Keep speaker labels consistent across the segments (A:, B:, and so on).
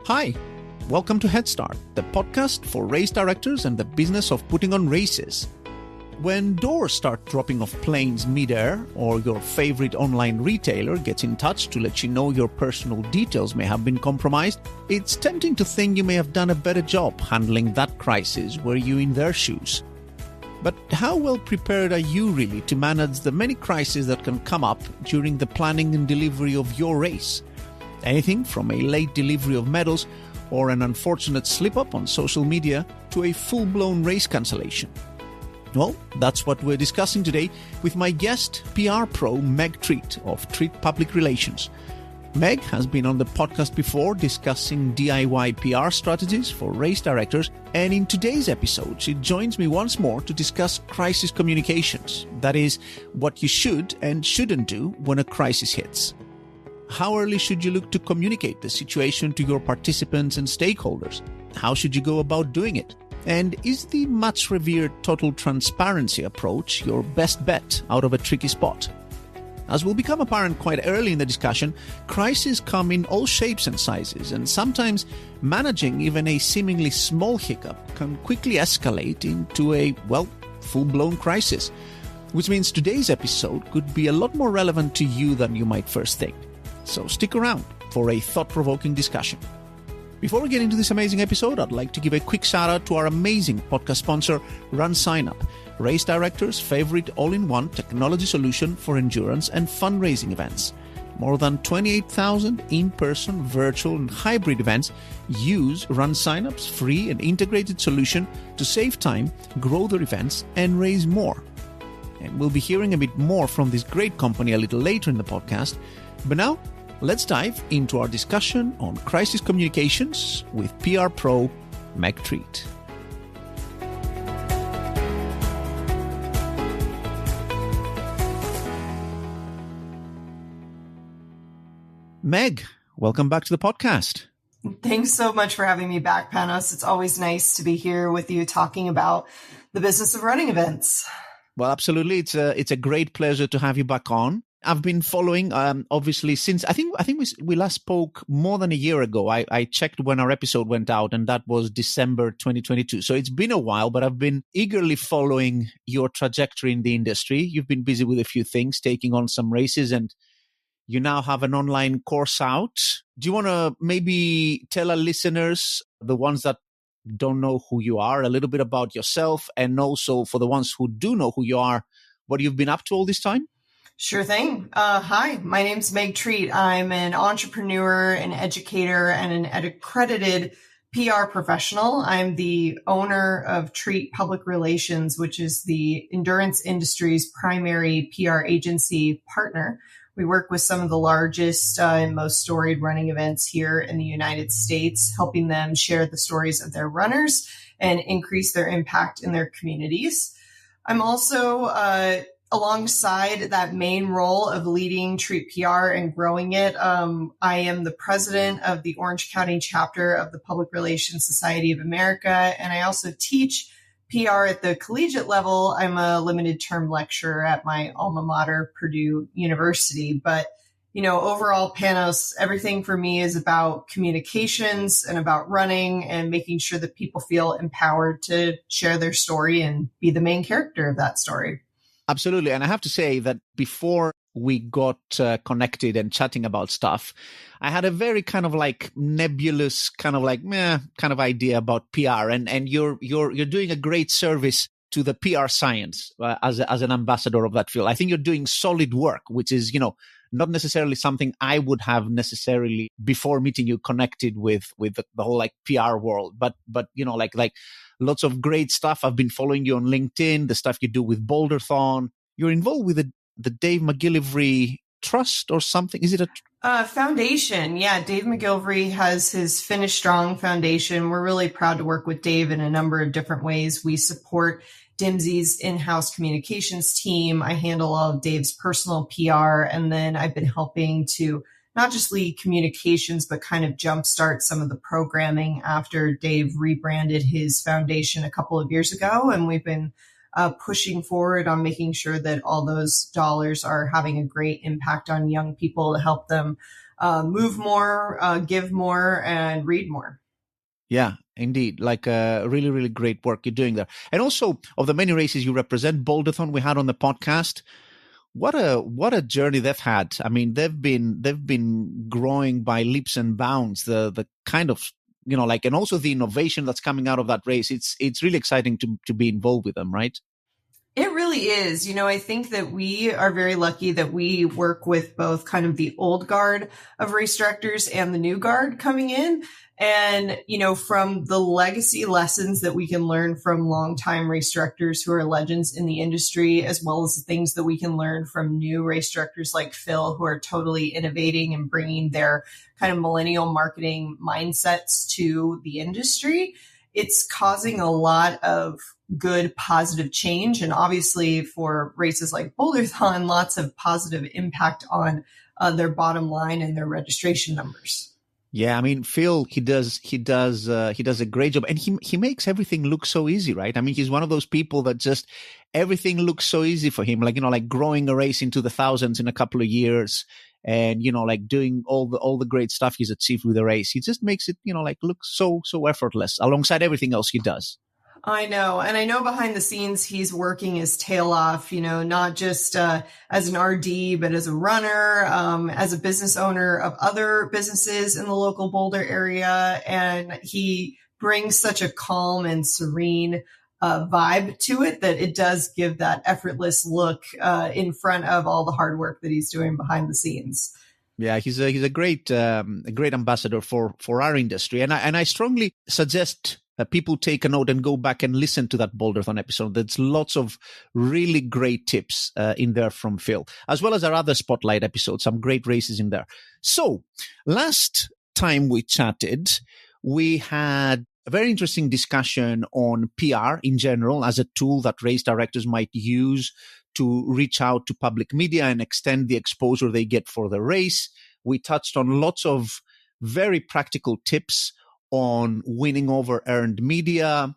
A: Hi, welcome to Head Start, the podcast for race directors and the business of putting on races. When doors start dropping off planes mid-air, or your favorite online retailer gets in touch to let you know your personal details may have been compromised, it's tempting to think you may have done a better job handling that crisis were you in their shoes. But how well prepared are you really to manage the many crises that can come up during the planning and delivery of your race? Anything from a late delivery of medals or an unfortunate slip-up on social media to a full-blown race cancellation. Well, that's what we're discussing today with my guest, PR pro Meg Treat of Treat Public Relations. Meg has been on the podcast before discussing DIY PR strategies for race directors, and in today's episode, she joins me once more to discuss crisis communications. That is, what you should and shouldn't do when a crisis hits. How early should you look to communicate the situation to your participants and stakeholders? How should you go about doing it? And is the much-revered total transparency approach your best bet out of a tricky spot? As will become apparent quite early in the discussion, crises come in all shapes and sizes, and sometimes managing even a seemingly small hiccup can quickly escalate into a, full-blown crisis. Which means today's episode could be a lot more relevant to you than you might first think. So stick around for a thought-provoking discussion. Before we get into this amazing episode, I'd like to give a quick shout out to our amazing podcast sponsor, Run Sign Up, race directors' favorite all-in-one technology solution for endurance and fundraising events. More than 28,000 in-person, virtual, and hybrid events use Run Sign Up's free and integrated solution to save time, grow their events, and raise more. And we'll be hearing a bit more from this great company a little later in the podcast. But now, let's dive into our discussion on crisis communications with PR pro Meg Treat. Meg, welcome back to the podcast.
B: Thanks so much for having me back, Panos. It's always nice to be here with you talking about the business of running events.
A: Well, absolutely. It's a great pleasure to have you back on. I've been following, obviously, since I think we last spoke more than a year ago. I checked when our episode went out, and that was December 2022. So it's been a while, but I've been eagerly following your trajectory in the industry. You've been busy with a few things, taking on some races, and you now have an online course out. Do you want to maybe tell our listeners, the ones that don't know who you are, a little bit about yourself, and also for the ones who do know who you are, what you've been up to all this time?
B: Sure thing. Hi, my name's Meg Treat. I'm an entrepreneur, an educator, and an accredited PR professional. I'm the owner of Treat Public Relations, which is the endurance industry's primary PR agency partner. We work with some of the largest and most storied running events here in the United States, helping them share the stories of their runners and increase their impact in their communities. I'm also alongside that main role of leading Treat PR and growing it, I am the president of the Orange County chapter of the Public Relations Society of America, and I also teach PR at the collegiate level. I'm a limited term lecturer at my alma mater, Purdue University. But, overall, Panos, everything for me is about communications and about running and making sure that people feel empowered to share their story and be the main character of that story.
A: Absolutely. And I have to say that before we got connected and chatting about stuff, I had a very kind of like nebulous kind of idea about PR. And you're doing a great service to the PR science as an ambassador of that field. I think you're doing solid work, which is, not necessarily something I would have necessarily before meeting you connected with the whole like PR world. But like lots of great stuff. I've been following you on LinkedIn, the stuff you do with Boulderthon. You're involved with the Dave McGillivray Trust or something. Is it a
B: foundation? Yeah, Dave McGillivray has his Finish Strong Foundation. We're really proud to work with Dave in a number of different ways. We support Dimsy's in-house communications team. I handle all of Dave's personal PR, and then I've been helping to not just lead communications, but kind of jumpstart some of the programming after Dave rebranded his foundation a couple of years ago. And we've been pushing forward on making sure that all those dollars are having a great impact on young people to help them move more, give more, and read more.
A: Yeah, indeed. Like really, really great work you're doing there. And also, of the many races you represent, Boulderthon we had on the podcast, what a journey they've had. I mean, they've been growing by leaps and bounds. The kind of, like, and also the innovation that's coming out of that race. It's really exciting to be involved with them, right?
B: It really is. I think that we are very lucky that we work with both kind of the old guard of race directors and the new guard coming in. And, from the legacy lessons that we can learn from longtime race directors who are legends in the industry, as well as the things that we can learn from new race directors like Phil, who are totally innovating and bringing their kind of millennial marketing mindsets to the industry. It's causing a lot of good, positive change. And obviously for races like Boulderthon, lots of positive impact on their bottom line and their registration numbers.
A: Yeah, I mean, Phil, he does a great job, and he makes everything look so easy, right? I mean, he's one of those people that just everything looks so easy for him, like like growing a race into the thousands in a couple of years, and like doing all the great stuff he's achieved with the race. He just makes it like look so effortless alongside everything else he does.
B: I know. And I know behind the scenes, he's working his tail off, not just as an RD, but as a runner, as a business owner of other businesses in the local Boulder area. And he brings such a calm and serene vibe to it that it does give that effortless look in front of all the hard work that he's doing behind the scenes.
A: Yeah, he's a great ambassador for our industry, and I strongly suggest that people take a note and go back and listen to that Boulderthon episode. There's lots of really great tips in there from Phil, as well as our other spotlight episodes. Some great races in there. So last time we chatted, we had a very interesting discussion on PR in general as a tool that race directors might use to reach out to public media and extend the exposure they get for the race. We touched on lots of very practical tips on winning over earned media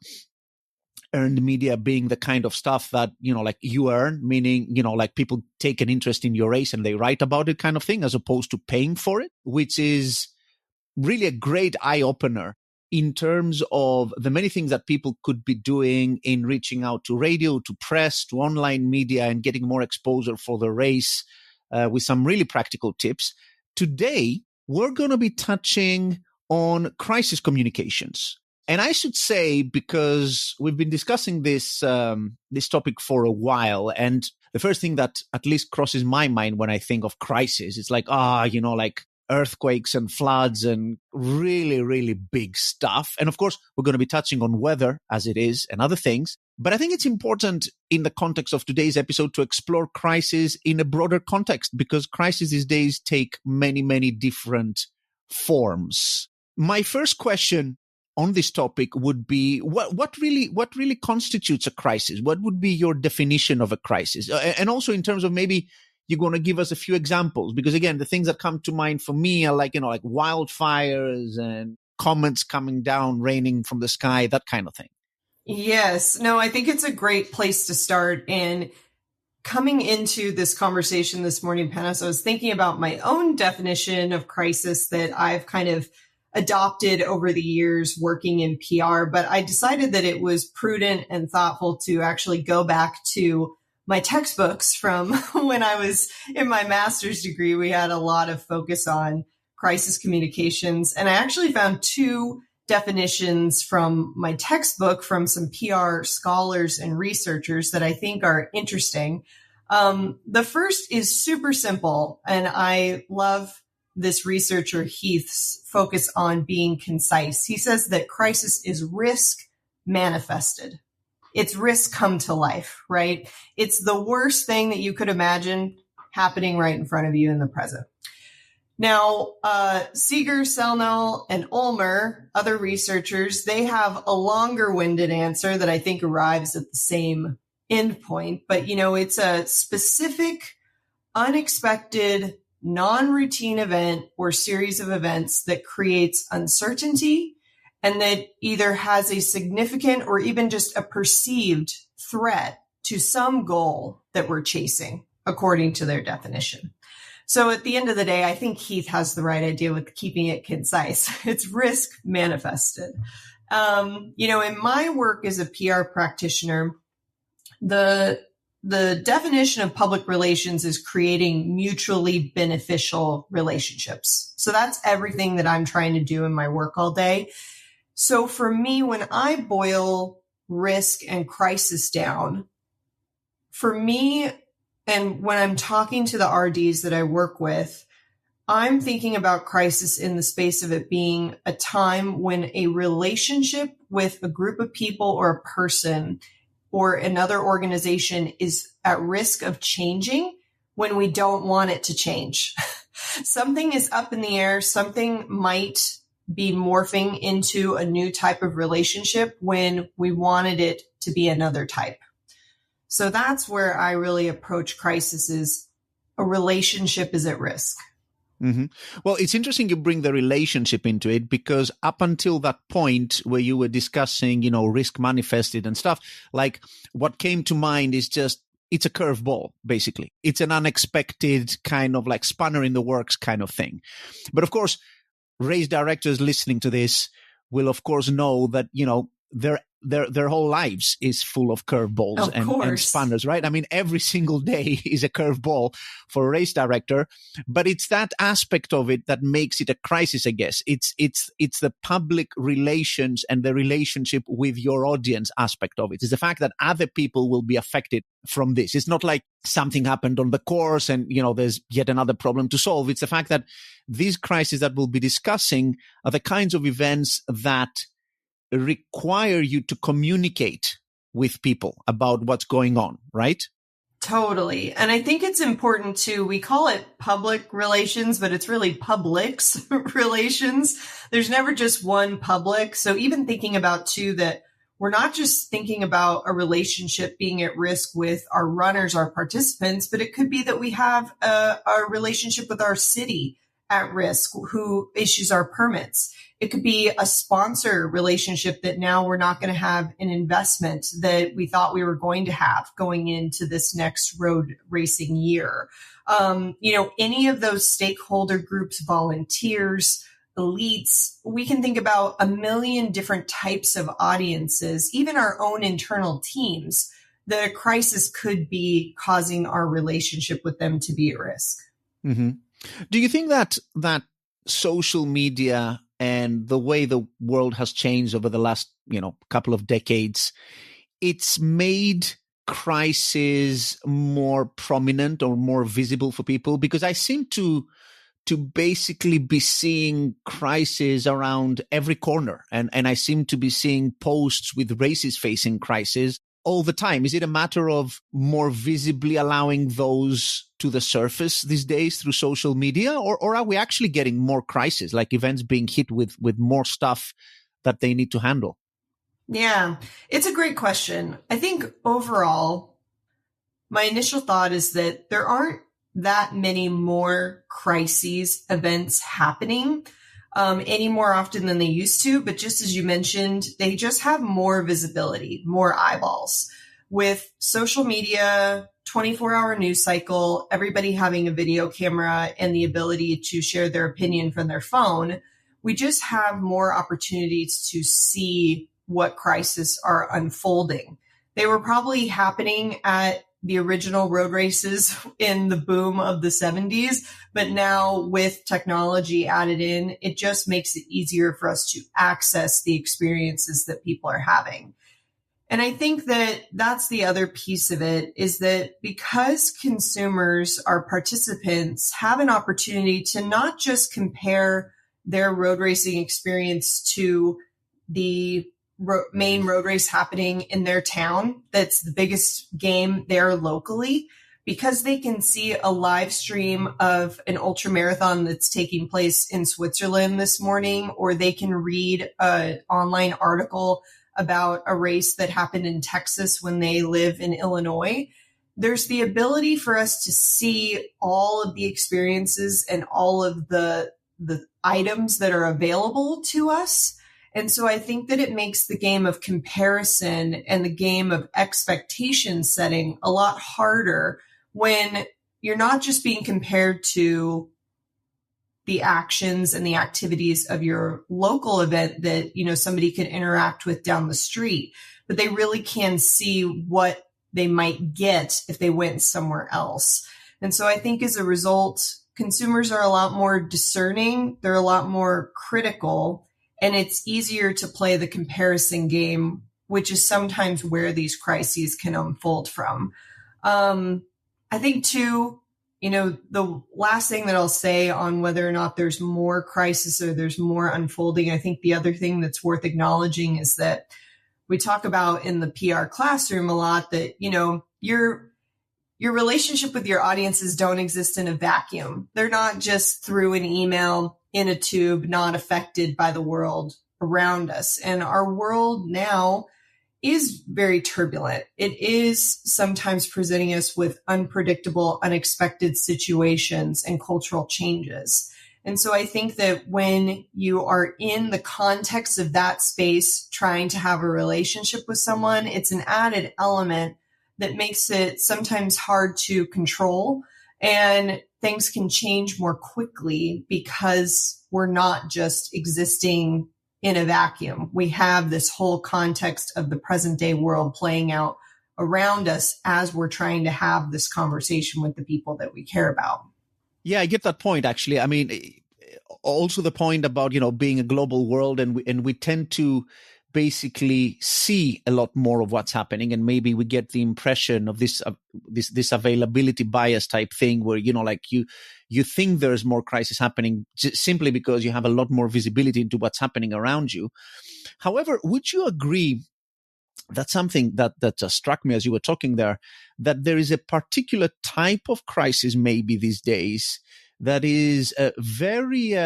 A: being the kind of stuff that, like you earn, meaning, like people take an interest in your race and they write about it kind of thing, as opposed to paying for it, which is really a great eye opener in terms of the many things that people could be doing in reaching out to radio, to press, to online media, and getting more exposure for the race with some really practical tips. Today, we're going to be touching on crisis communications. And I should say, because we've been discussing this topic for a while, and the first thing that at least crosses my mind when I think of crisis, it's like, like earthquakes and floods and really, really big stuff. And of course, we're going to be touching on weather as it is and other things. But I think it's important in the context of today's episode to explore crisis in a broader context, because crises these days take many, many different forms. My first question on this topic would be what really constitutes a crisis? What would be your definition of a crisis? And also in terms of maybe you're going to give us a few examples, because again, the things that come to mind for me are like wildfires and comets coming down, raining from the sky, that kind of thing.
B: Yes. No, I think it's a great place to start. And coming into this conversation this morning, Panos, I was thinking about my own definition of crisis that I've kind of adopted over the years working in PR, but I decided that it was prudent and thoughtful to actually go back to my textbooks from when I was in my master's degree. We had a lot of focus on crisis communications, and I actually found two definitions from my textbook from some PR scholars and researchers that I think are interesting. The first is super simple, and I love this researcher Heath's focus on being concise. He says that crisis is risk manifested. It's risk come to life, right? It's the worst thing that you could imagine happening right in front of you in the present. Now, Seeger, Selnell, and Ulmer, other researchers, they have a longer-winded answer that I think arrives at the same endpoint. But, it's a specific, unexpected, non-routine event or series of events that creates uncertainty and that either has a significant or even just a perceived threat to some goal that we're chasing, according to their definition. So at the end of the day, I think Heath has the right idea with keeping it concise. It's risk manifested. In my work as a PR practitioner, the definition of public relations is creating mutually beneficial relationships. So that's everything that I'm trying to do in my work all day. So for me, when I boil risk and crisis down, for me, and when I'm talking to the RDs that I work with, I'm thinking about crisis in the space of it being a time when a relationship with a group of people or a person or another organization is at risk of changing when we don't want it to change. Something is up in the air. Something might be morphing into a new type of relationship when we wanted it to be another type. So that's where I really approach crisis, is a relationship is at risk.
A: Mm-hmm. Well, it's interesting you bring the relationship into it, because up until that point where you were discussing, risk manifested and stuff, like what came to mind is just, it's a curveball, basically. It's an unexpected kind of like spanner in the works kind of thing. But of course, race directors listening to this will of course know that, their whole lives is full of curveballs and spanners, right? I mean, every single day is a curveball for a race director, but it's that aspect of it that makes it a crisis, I guess. It's the public relations and the relationship with your audience aspect of it. It's the fact that other people will be affected from this. It's not like something happened on the course and, there's yet another problem to solve. It's the fact that these crises that we'll be discussing are the kinds of events that require you to communicate with people about what's going on, right?
B: Totally. And I think it's important too. We call it public relations, but it's really public's relations. There's never just one public. So even thinking about too, that we're not just thinking about a relationship being at risk with our runners, our participants, but it could be that we have a relationship with our city at risk who issues our permits. It could be a sponsor relationship that now we're not going to have an investment that we thought we were going to have going into this next road racing year. Any of those stakeholder groups, volunteers, elites, we can think about a million different types of audiences, even our own internal teams, that a crisis could be causing our relationship with them to be at risk.
A: Mm-hmm. Do you think that social media and the way the world has changed over the last, couple of decades, it's made crises more prominent or more visible for people? Because I seem to basically be seeing crises around every corner. And I seem to be seeing posts with races facing crisis all the time. Is it a matter of more visibly allowing those to the surface these days through social media? Or are we actually getting more crises, like events being hit with more stuff that they need to handle?
B: Yeah, it's a great question. I think overall, my initial thought is that there aren't that many more crises events happening any more often than they used to. But just as you mentioned, they just have more visibility, more eyeballs. With social media, 24-hour news cycle, everybody having a video camera and the ability to share their opinion from their phone, we just have more opportunities to see what crises are unfolding. They were probably happening at the original road races in the boom of the 70s, but now with technology added in, it just makes it easier for us to access the experiences that people are having. And I think that that's the other piece of it, is that because consumers, our participants, have an opportunity to not just compare their road racing experience to the main road race happening in their town, that's the biggest game there locally, because they can see a live stream of an ultra marathon that's taking place in Switzerland this morning, or they can read an online article about a race that happened in Texas when they live in Illinois. There's the ability for us to see all of the experiences and all of the items that are available to us. And so I think that it makes the game of comparison and the game of expectation setting a lot harder when you're not just being compared to the actions and the activities of your local event that, somebody could interact with down the street, but they really can see what they might get if they went somewhere else. And so I think as a result, consumers are a lot more discerning. They're a lot more critical, and it's easier to play the comparison game, which is sometimes where these crises can unfold from. I think too, the last thing that I'll say on whether or not there's more crisis or there's more unfolding, I think the other thing that's worth acknowledging is that we talk about in the PR classroom a lot that, your relationship with your audiences don't exist in a vacuum. They're not just through an email in a tube, not affected by the world around us. And our world now is very turbulent. It is sometimes presenting us with unpredictable, unexpected situations and cultural changes. And so I think that when you are in the context of that space, trying to have a relationship with someone, it's an added element that makes it sometimes hard to control, and things can change more quickly because we're not just existing in a vacuum. We have this whole context of the present day world playing out around us as we're trying to have this conversation with the people that we care about.
A: Yeah, I get that point, actually. I mean, also the point about, being a global world, and we tend to basically see a lot more of what's happening, and maybe we get the impression of this availability bias type thing where, like you think there's more crisis happening simply because you have a lot more visibility into what's happening around you. However, would you agree that's something that just struck me as you were talking there, that there is a particular type of crisis maybe these days that is very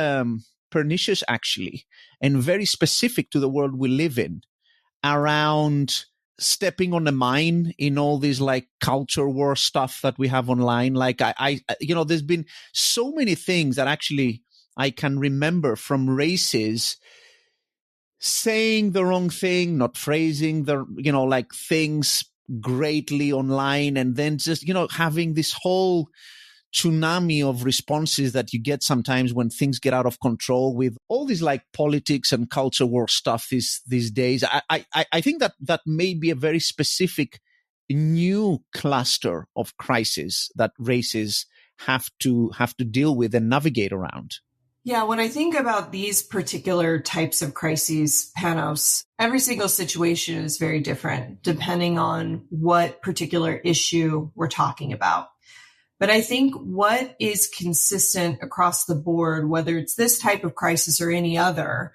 A: pernicious, actually, and very specific to the world we live in, around stepping on a mine in all this like culture war stuff that we have online. Like I there's been so many things that actually I can remember from races saying the wrong thing, not phrasing the, like things greatly online, and then just, having this whole tsunami of responses that you get sometimes when things get out of control with all these like politics and culture war stuff these days. I think that may be a very specific new cluster of crisis that races have to deal with and navigate around.
B: Yeah, when I think about these particular types of crises, Panos, every single situation is very different depending on what particular issue we're talking about. But I think what is consistent across the board, whether it's this type of crisis or any other,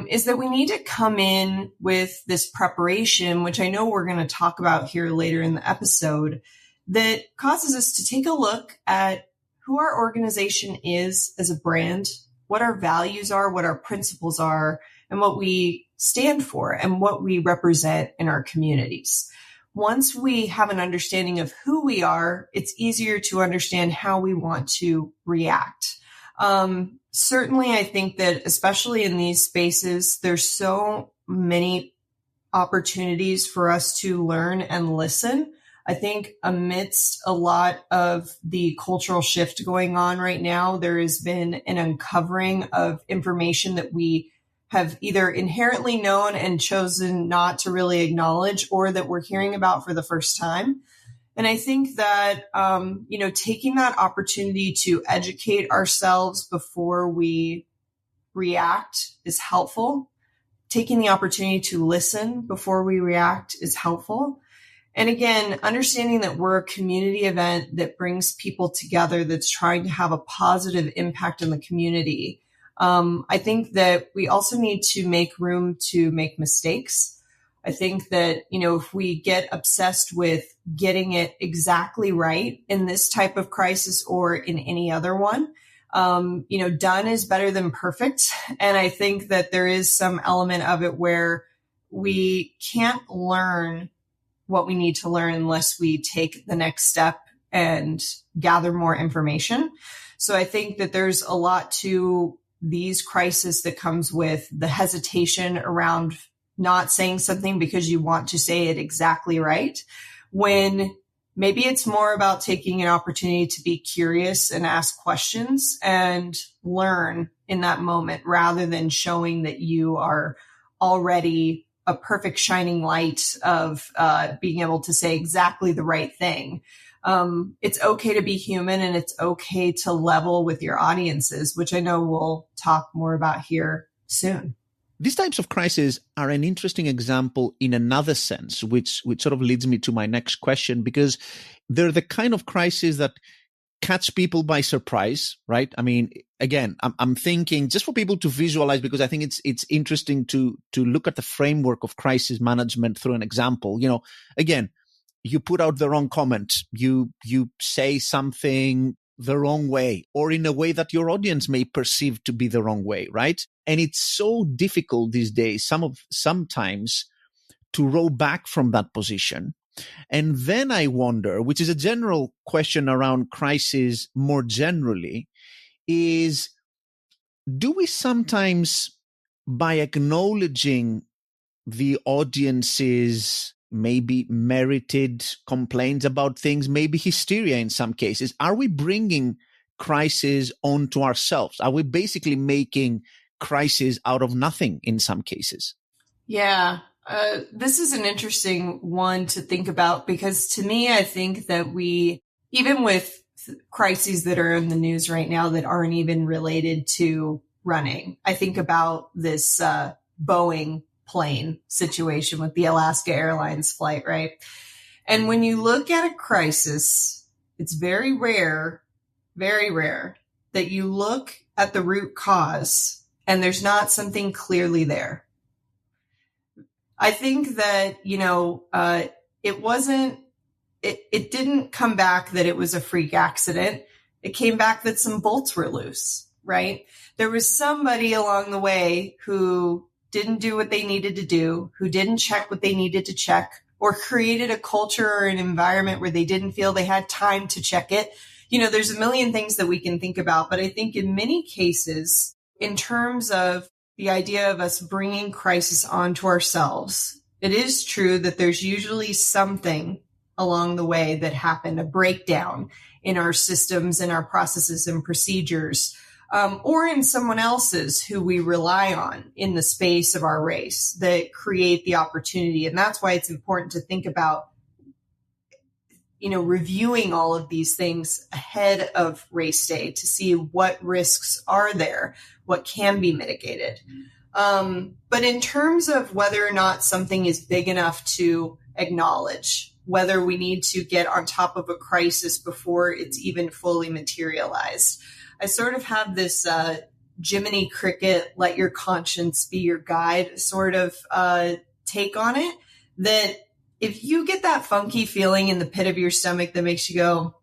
B: is that we need to come in with this preparation, which I know we're going to talk about here later in the episode, that causes us to take a look at who our organization is as a brand, what our values are, what our principles are, and what we stand for and what we represent in our communities. Once we have an understanding of who we are, it's easier to understand how we want to react. Certainly, I think that especially in these spaces, there's so many opportunities for us to learn and listen. I think amidst a lot of the cultural shift going on right now, there has been an uncovering of information that we have either inherently known and chosen not to really acknowledge, or that we're hearing about for the first time. And I think that, taking that opportunity to educate ourselves before we react is helpful. Taking the opportunity to listen before we react is helpful. And again, understanding that we're a community event that brings people together, that's trying to have a positive impact in the community. I think that we also need to make room to make mistakes. I think that, if we get obsessed with getting it exactly right in this type of crisis or in any other one, done is better than perfect. And I think that there is some element of it where we can't learn what we need to learn unless we take the next step and gather more information. So I think that there's a lot to these crises that comes with the hesitation around not saying something because you want to say it exactly right, when maybe it's more about taking an opportunity to be curious and ask questions and learn in that moment rather than showing that you are already a perfect shining light of being able to say exactly the right thing. It's okay to be human, and it's okay to level with your audiences, which I know we'll talk more about here soon.
A: These types of crises are an interesting example in another sense, which sort of leads me to my next question, because they're the kind of crises that catch people by surprise, right? I mean, again, I'm thinking just for people to visualize, because I think it's interesting to look at the framework of crisis management through an example. You know, again, you put out the wrong comment, you say something the wrong way, or in a way that your audience may perceive to be the wrong way, right? And it's so difficult these days, sometimes, to roll back from that position. And then I wonder, which is a general question around crisis more generally, is do we sometimes, by acknowledging the audience's maybe merited complaints about things, maybe hysteria in some cases, are we bringing crisis onto ourselves? Are we basically making crisis out of nothing in some cases?
B: Yeah, this is an interesting one to think about, because to me, I think that we, even with crises that are in the news right now that aren't even related to running, I think about this Boeing plane situation with the Alaska Airlines flight, right? And when you look at a crisis, it's very rare that you look at the root cause and there's not something clearly there. I think that, it didn't come back that it was a freak accident. It came back that some bolts were loose, right? There was somebody along the way who didn't do what they needed to do, who didn't check what they needed to check, or created a culture or an environment where they didn't feel they had time to check it. You know, there's a million things that we can think about, but I think in many cases, in terms of the idea of us bringing crisis onto ourselves, it is true that there's usually something along the way that happened, a breakdown in our systems and our processes and procedures, or in someone else's who we rely on in the space of our race that create the opportunity. And that's why it's important to think about, reviewing all of these things ahead of race day to see what risks are there, what can be mitigated. But in terms of whether or not something is big enough to acknowledge, whether we need to get on top of a crisis before it's even fully materialized, I sort of have this Jiminy Cricket, let your conscience be your guide sort of take on it, that if you get that funky feeling in the pit of your stomach that makes you go,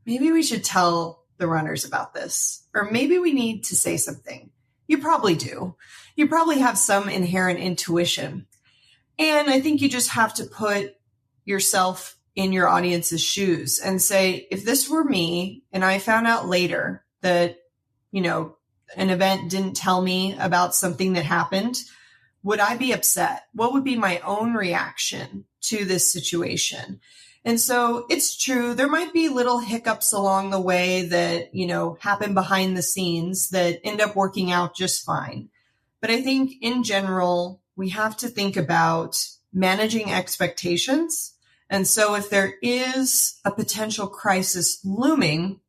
B: maybe we should tell the runners about this, or maybe we need to say something. You probably do. You probably have some inherent intuition. And I think you just have to put yourself in your audience's shoes and say, if this were me and I found out later that, an event didn't tell me about something that happened, would I be upset? What would be my own reaction to this situation? And so it's true, there might be little hiccups along the way that, happen behind the scenes that end up working out just fine. But I think in general, we have to think about managing expectations. And so if there is a potential crisis looming,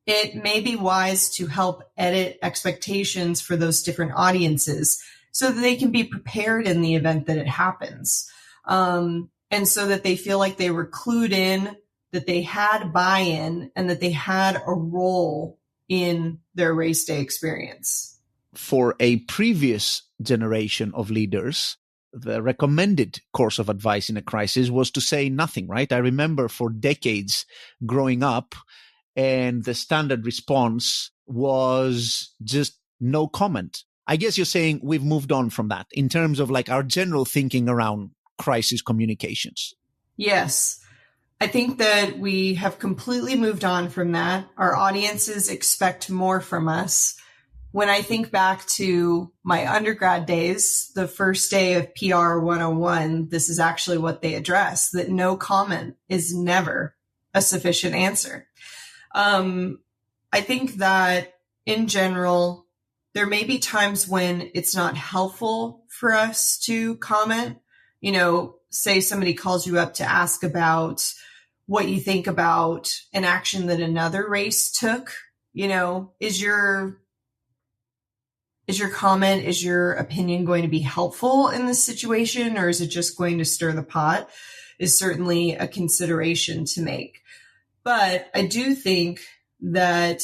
B: it may be wise to help edit expectations for those different audiences so that they can be prepared in the event that it happens. And so that they feel like they were clued in, that they had buy-in, and that they had a role in their race day experience.
A: For a previous generation of leaders, the recommended course of advice in a crisis was to say nothing, right? I remember for decades growing up, and the standard response was just no comment. I guess you're saying we've moved on from that in terms of like our general thinking around crisis communications.
B: Yes. I think that we have completely moved on from that. Our audiences expect more from us. when I think back to my undergrad days, the first day of PR 101, this is actually what they address, that no comment is never a sufficient answer. I think that in general, there may be times when it's not helpful for us to comment. You know, say somebody calls you up to ask about what you think about an action that another race took. You know, is your comment, is your opinion going to be helpful in this situation, or is it just going to stir the pot? Is certainly a consideration to make. But I do think that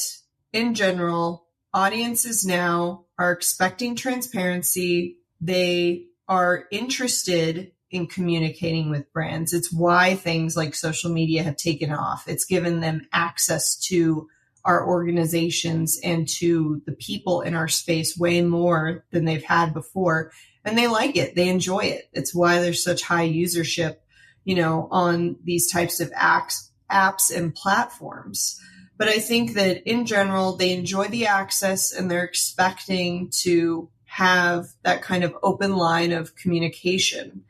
B: in general, audiences now are expecting transparency. They are interested in communicating with brands. It's why things like social media have taken off. It's given them access to our organizations and to the people in our space way more than they've had before. And they like it. They enjoy it. It's why there's such high usership, you know, on these types of apps and platforms. But I think that in general, they enjoy the access and they're expecting to have that kind of open line of communication.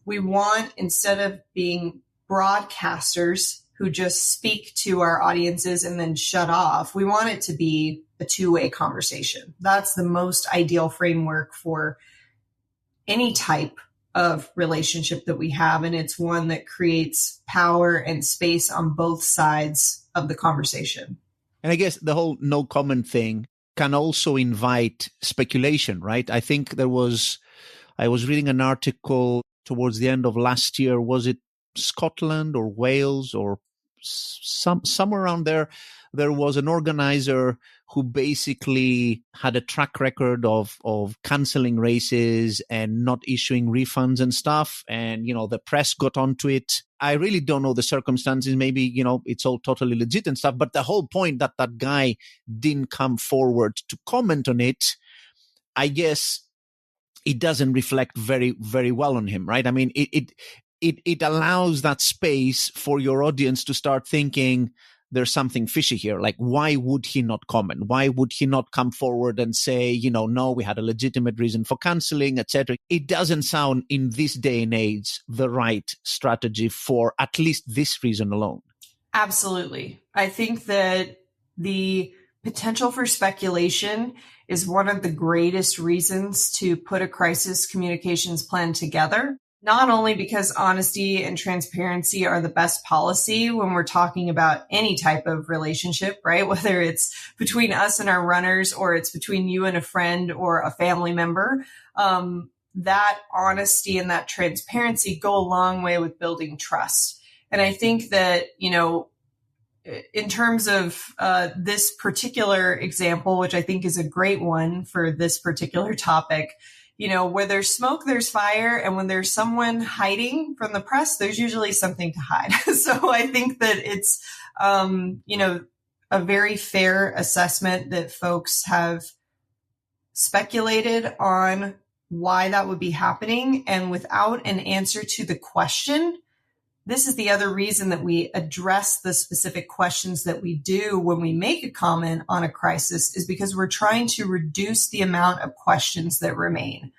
B: We want, instead of being broadcasters who just speak to our audiences and then shut off, we want it to be a two-way conversation. That's the most ideal framework for any type of relationship that we have. And it's one that creates power and space on both sides of the conversation.
A: And I guess the whole no comment thing can also invite speculation, right? I think I was reading an article towards the end of last year. Was it Scotland or Wales or somewhere around there? There was an organizer who basically had a track record of canceling races and not issuing refunds and stuff. And, you know, the press got onto it. I really don't know the circumstances. Maybe, you know, it's all totally legit and stuff. But the whole point that guy didn't come forward to comment on it, I guess it doesn't reflect very, very well on him, right? I mean, it allows that space for your audience to start thinking there's something fishy here. Like, why would he not comment? Why would he not come forward and say, you know, no, we had a legitimate reason for canceling, etc. It doesn't sound in this day and age the right strategy for at least this reason alone.
B: Absolutely. I think that the potential for speculation is one of the greatest reasons to put a crisis communications plan together. Not only because honesty and transparency are the best policy when we're talking about any type of relationship, right? Whether it's between us and our runners or it's between you and a friend or a family member, that honesty and that transparency go a long way with building trust. And I think that, you know, in terms of this particular example, which I think is a great one for this particular topic, you know, where there's smoke, there's fire. And when there's someone hiding from the press, there's usually something to hide. So I think that it's, you know, a very fair assessment that folks have speculated on why that would be happening. And without an answer to the question, this is the other reason that we address the specific questions that we do when we make a comment on a crisis, is because we're trying to reduce the amount of questions that remain.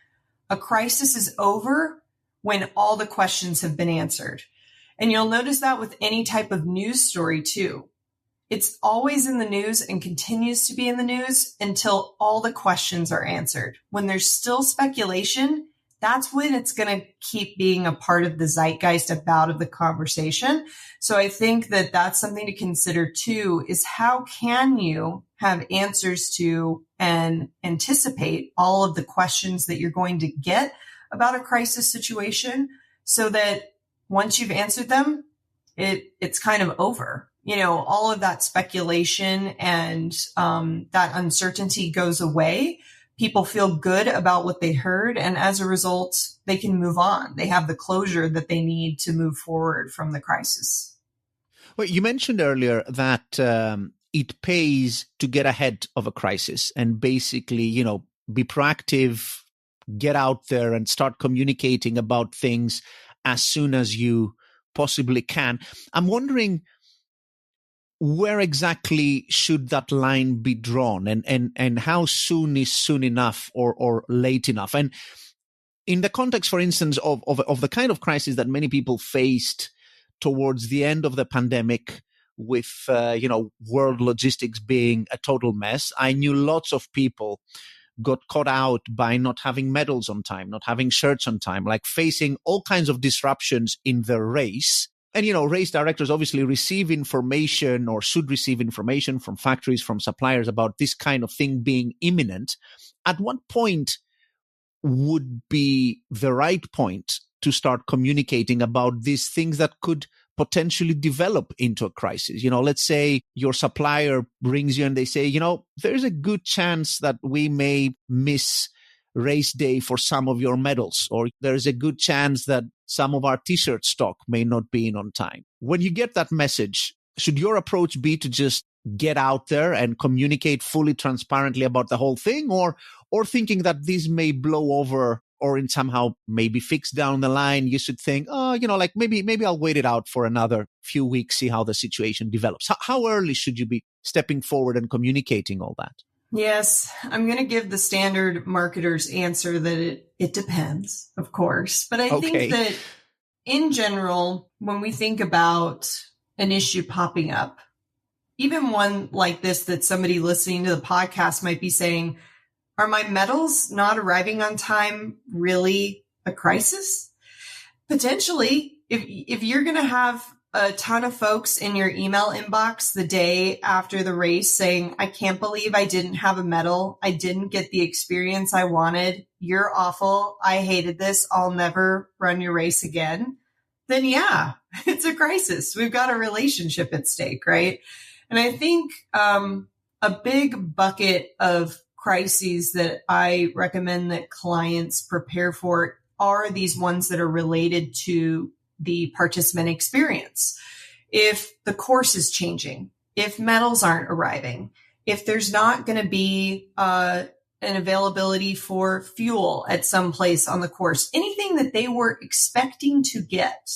B: A crisis is over when all the questions have been answered. And you'll notice that with any type of news story too. It's always in the news and continues to be in the news until all the questions are answered. When there's still speculation, that's when it's going to keep being a part of the zeitgeist of the conversation. So I think that that's something to consider too, is how can you have answers to and anticipate all of the questions that you're going to get about a crisis situation so that once you've answered them, it's kind of over. You know, all of that speculation and that uncertainty goes away. People feel good about what they heard. And as a result, they can move on. They have the closure that they need to move forward from the crisis.
A: Well, you mentioned earlier that it pays to get ahead of a crisis and basically, you know, be proactive, get out there and start communicating about things as soon as you possibly can. I'm wondering, where exactly should that line be drawn, and how soon is soon enough or late enough? And in the context, for instance, of the kind of crisis that many people faced towards the end of the pandemic, with world logistics being a total mess, I knew lots of people got caught out by not having medals on time, not having shirts on time, like facing all kinds of disruptions in the race. And, race directors obviously receive information, or should receive information, from factories, from suppliers, about this kind of thing being imminent. At what point would be the right point to start communicating about these things that could potentially develop into a crisis? Let's say your supplier brings you and they say, there's a good chance that we may miss race day for some of your medals, or there's a good chance that some of our t-shirt stock may not be in on time. When you get that message, should your approach be to just get out there and communicate fully transparently about the whole thing, or thinking that this may blow over or in somehow maybe fix down the line, you should think, maybe I'll wait it out for another few weeks, see how the situation develops? How early should you be stepping forward and communicating all that?
B: Yes, I'm going to give the standard marketer's answer that it depends, of course. But I think that in general, when we think about an issue popping up, even one like this that somebody listening to the podcast might be saying, are my medals not arriving on time really a crisis? Potentially, if you're going to have a ton of folks in your email inbox the day after the race saying, I can't believe I didn't have a medal, I didn't get the experience I wanted, you're awful, I hated this, I'll never run your race again, then yeah, it's a crisis. We've got a relationship at stake, right? And I think a big bucket of crises that I recommend that clients prepare for are these ones that are related to the participant experience. If the course is changing, if medals aren't arriving, if there's not going to be an availability for fuel at some place on the course, anything that they were expecting to get,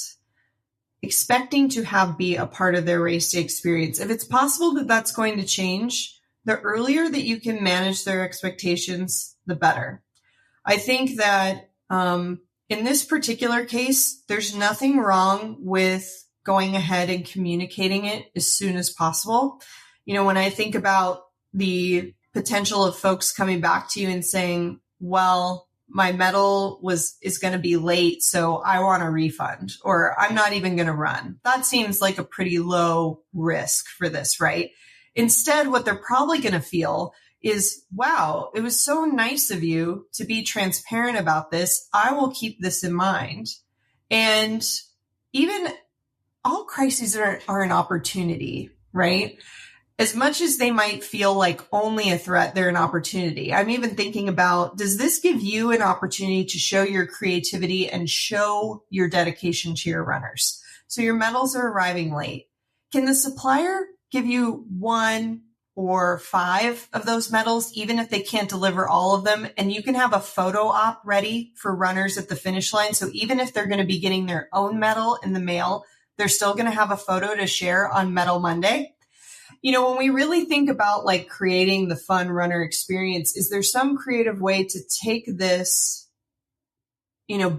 B: expecting to have be a part of their race day experience, if it's possible that that's going to change, the earlier that you can manage their expectations, the better. I think that in this particular case, there's nothing wrong with going ahead and communicating it as soon as possible. When I think about the potential of folks coming back to you and saying, well, my medal is going to be late, so I want a refund, or I'm not even going to run. That seems like a pretty low risk for this, right? Instead, what they're probably going to feel is, wow, it was so nice of you to be transparent about this. I will keep this in mind. And even all crises are an opportunity, right? As much as they might feel like only a threat, they're an opportunity. I'm even thinking about, does this give you an opportunity to show your creativity and show your dedication to your runners? So your medals are arriving late. Can the supplier give you 1 or 5 of those medals, even if they can't deliver all of them? And you can have a photo op ready for runners at the finish line. So even if they're going to be getting their own medal in the mail, they're still going to have a photo to share on Medal Monday. When we really think about like creating the fun runner experience, is there some creative way to take this,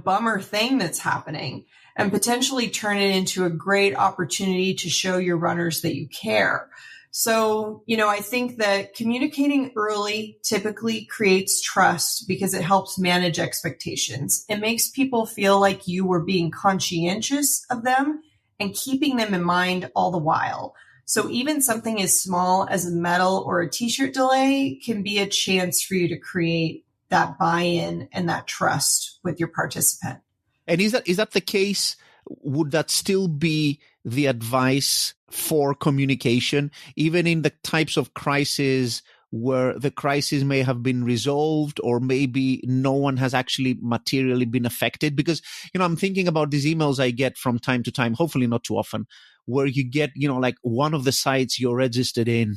B: bummer thing that's happening and potentially turn it into a great opportunity to show your runners that you care? So, I think that communicating early typically creates trust because it helps manage expectations. It makes people feel like you were being conscientious of them and keeping them in mind all the while. So even something as small as a medal or a t-shirt delay can be a chance for you to create that buy-in and that trust with your participant.
A: And is that the case? Would that still be the advice for communication, even in the types of crises where the crisis may have been resolved or maybe no one has actually materially been affected? Because, I'm thinking about these emails I get from time to time, hopefully not too often, where you get, like one of the sites you're registered in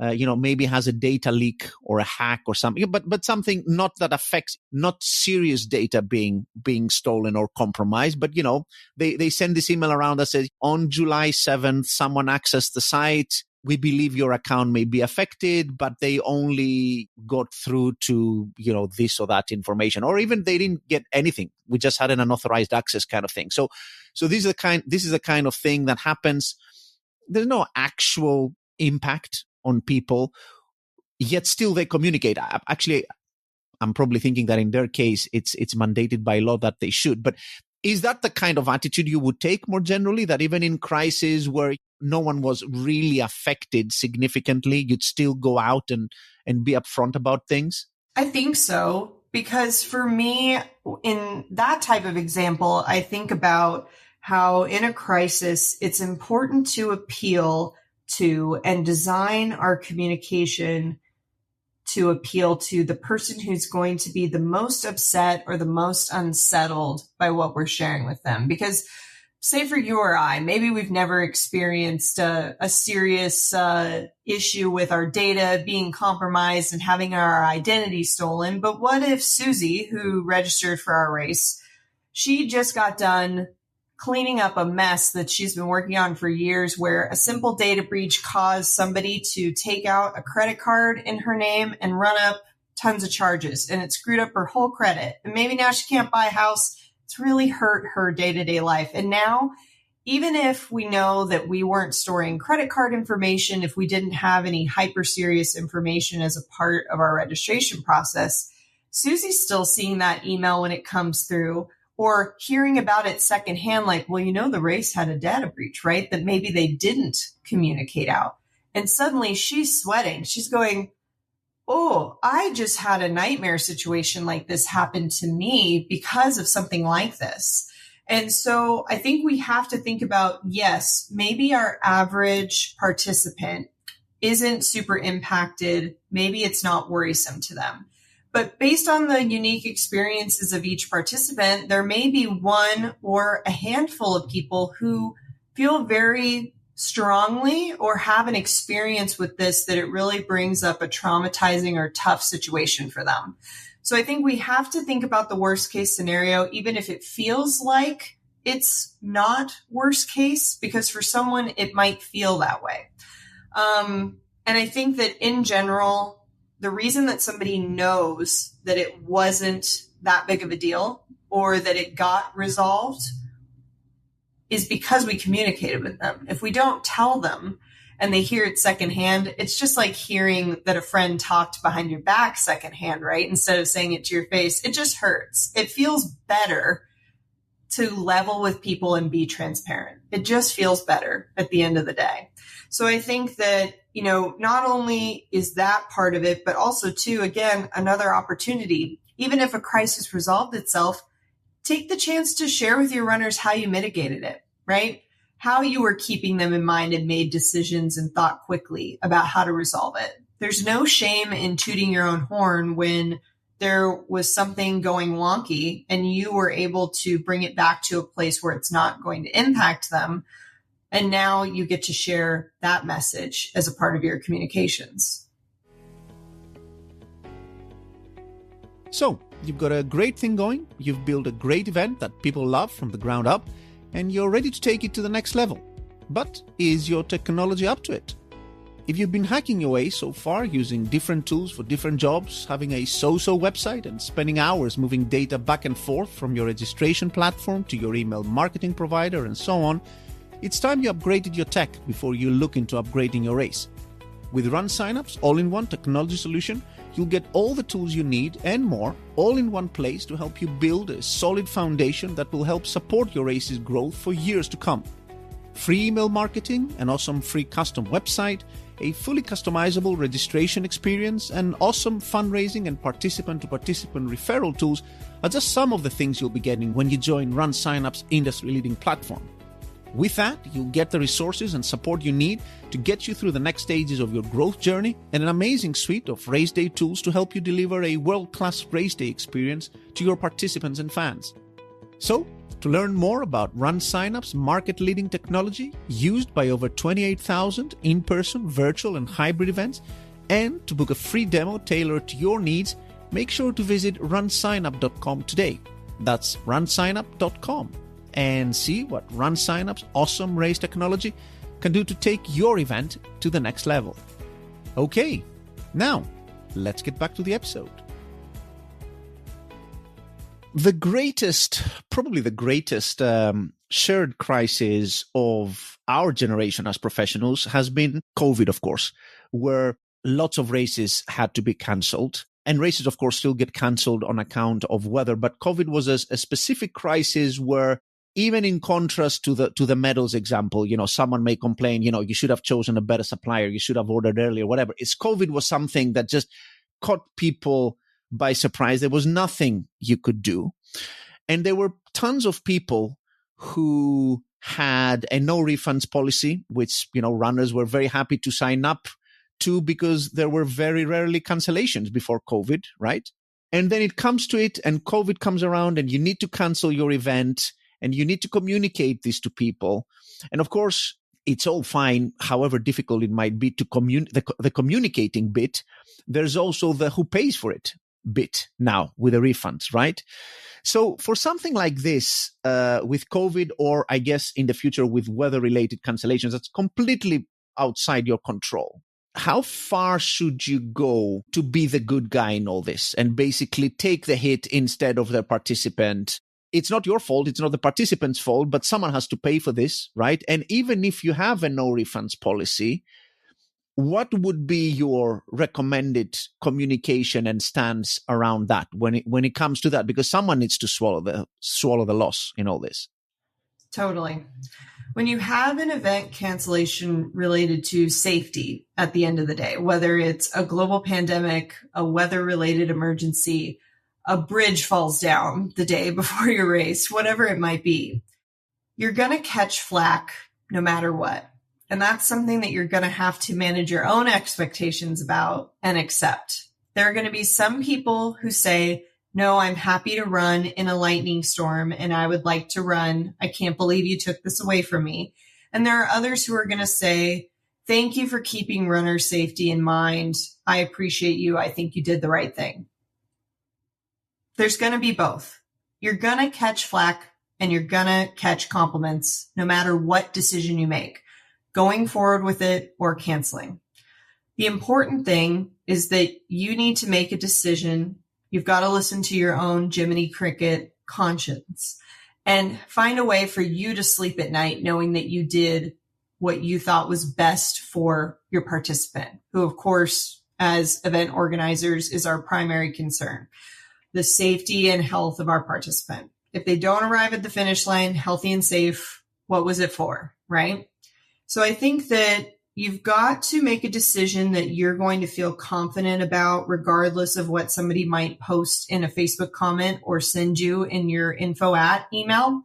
A: maybe has a data leak or a hack or something, but something not that affects, not serious data being stolen or compromised. But, they send this email around that says, on July 7th, someone accessed the site. We believe your account may be affected, but they only got through to, this or that information, or even they didn't get anything. We just had an unauthorized access kind of thing. So this is the kind of thing that happens. There's no actual impact on people, yet still they communicate. Actually, I'm probably thinking that in their case, it's mandated by law that they should. But is that the kind of attitude you would take more generally, that even in crises where no one was really affected significantly, you'd still go out and be upfront about things?
B: I think so, because for me, in that type of example, I think about how in a crisis, it's important to appeal to and design our communication to appeal to the person who's going to be the most upset or the most unsettled by what we're sharing with them. Because say for you or I, maybe we've never experienced a serious issue with our data being compromised and having our identity stolen. But what if Susie, who registered for our race, she just got done cleaning up a mess that she's been working on for years, where a simple data breach caused somebody to take out a credit card in her name and run up tons of charges, and it screwed up her whole credit. And maybe now she can't buy a house. It's really hurt her day-to-day life. And now, even if we know that we weren't storing credit card information, if we didn't have any hyper serious information as a part of our registration process, Susie's still seeing that email when it comes through, or hearing about it secondhand, like, well, the race had a data breach, right? That maybe they didn't communicate out. And suddenly she's sweating. She's going, oh, I just had a nightmare situation like this happen to me because of something like this. And so I think we have to think about, yes, maybe our average participant isn't super impacted. Maybe it's not worrisome to them. But based on the unique experiences of each participant, there may be one or a handful of people who feel very strongly or have an experience with this, that it really brings up a traumatizing or tough situation for them. So I think we have to think about the worst case scenario, even if it feels like it's not worst case, because for someone, it might feel that way. And I think that in general, the reason that somebody knows that it wasn't that big of a deal or that it got resolved is because we communicated with them. If we don't tell them and they hear it secondhand, it's just like hearing that a friend talked behind your back secondhand, right? Instead of saying it to your face, it just hurts. It feels better to level with people and be transparent. It just feels better at the end of the day. So I think that, not only is that part of it, but also too, again, another opportunity. Even if a crisis resolved itself, take the chance to share with your runners how you mitigated it, right? How you were keeping them in mind and made decisions and thought quickly about how to resolve it. There's no shame in tooting your own horn when there was something going wonky and you were able to bring it back to a place where it's not going to impact them. And now you get to share that message as a part of your communications.
A: So you've got a great thing going. You've built a great event that people love from the ground up, and you're ready to take it to the next level. But is your technology up to it? If you've been hacking your way so far using different tools for different jobs, having a so-so website and spending hours moving data back and forth from your registration platform to your email marketing provider and so on, it's time you upgraded your tech before you look into upgrading your race. With Run Signups all-in-one technology solution, you'll get all the tools you need and more all in one place to help you build a solid foundation that will help support your race's growth for years to come. Free email marketing, an awesome free custom website, a fully customizable registration experience, and awesome fundraising and participant-to-participant referral tools are just some of the things you'll be getting when you join Run Signups' industry-leading platform. With that, you'll get the resources and support you need to get you through the next stages of your growth journey, and an amazing suite of race day tools to help you deliver a world-class race day experience to your participants and fans. So, To learn more about RunSignup's market-leading technology used by over 28,000 in-person, virtual, and hybrid events, and to book a free demo tailored to your needs, make sure to visit runsignup.com today. That's runsignup.com and see what RunSignup's awesome race technology can do to take your event to the next level. Okay, now let's get back to the episode. Probably the greatest shared crisis of our generation as professionals has been COVID, of course, where lots of races had to be cancelled. And races, of course, still get cancelled on account of weather. But COVID was a specific crisis where, even in contrast to the medals example, someone may complain, you should have chosen a better supplier, you should have ordered earlier, whatever. COVID was something that just caught people by surprise. There was nothing you could do. And there were tons of people who had a no refunds policy, which, runners were very happy to sign up to because there were very rarely cancellations before COVID, right? And then it comes to it and COVID comes around and you need to cancel your event and you need to communicate this to people. And of course, it's all fine, however difficult it might be to the communicating bit. There's also the who pays for it bit now with the refunds, right? So for something like this, with COVID, or I guess in the future with weather-related cancellations, that's completely outside your control. How far should you go to be the good guy in all this and basically take the hit instead of the participant? It's not your fault. It's not the participant's fault, but someone has to pay for this, right? And even if you have a no refunds policy, what would be your recommended communication and stance around that when it comes to that? Because someone needs to swallow the loss in all this.
B: Totally. When you have an event cancellation related to safety at the end of the day, whether it's a global pandemic, a weather-related emergency, a bridge falls down the day before your race, whatever it might be, you're going to catch flack no matter what. And that's something that you're going to have to manage your own expectations about and accept. There are going to be some people who say, no, I'm happy to run in a lightning storm and I would like to run. I can't believe you took this away from me. And there are others who are going to say, thank you for keeping runner safety in mind. I appreciate you. I think you did the right thing. There's going to be both. You're going to catch flack and you're going to catch compliments no matter what decision you make, going forward with it or canceling. The important thing is that you need to make a decision. You've got to listen to your own Jiminy Cricket conscience and find a way for you to sleep at night knowing that you did what you thought was best for your participant, who, of course, as event organizers, is our primary concern. The safety and health of our participant. If they don't arrive at the finish line healthy and safe, what was it for, right? So I think that you've got to make a decision that you're going to feel confident about, regardless of what somebody might post in a Facebook comment or send you in your info at email.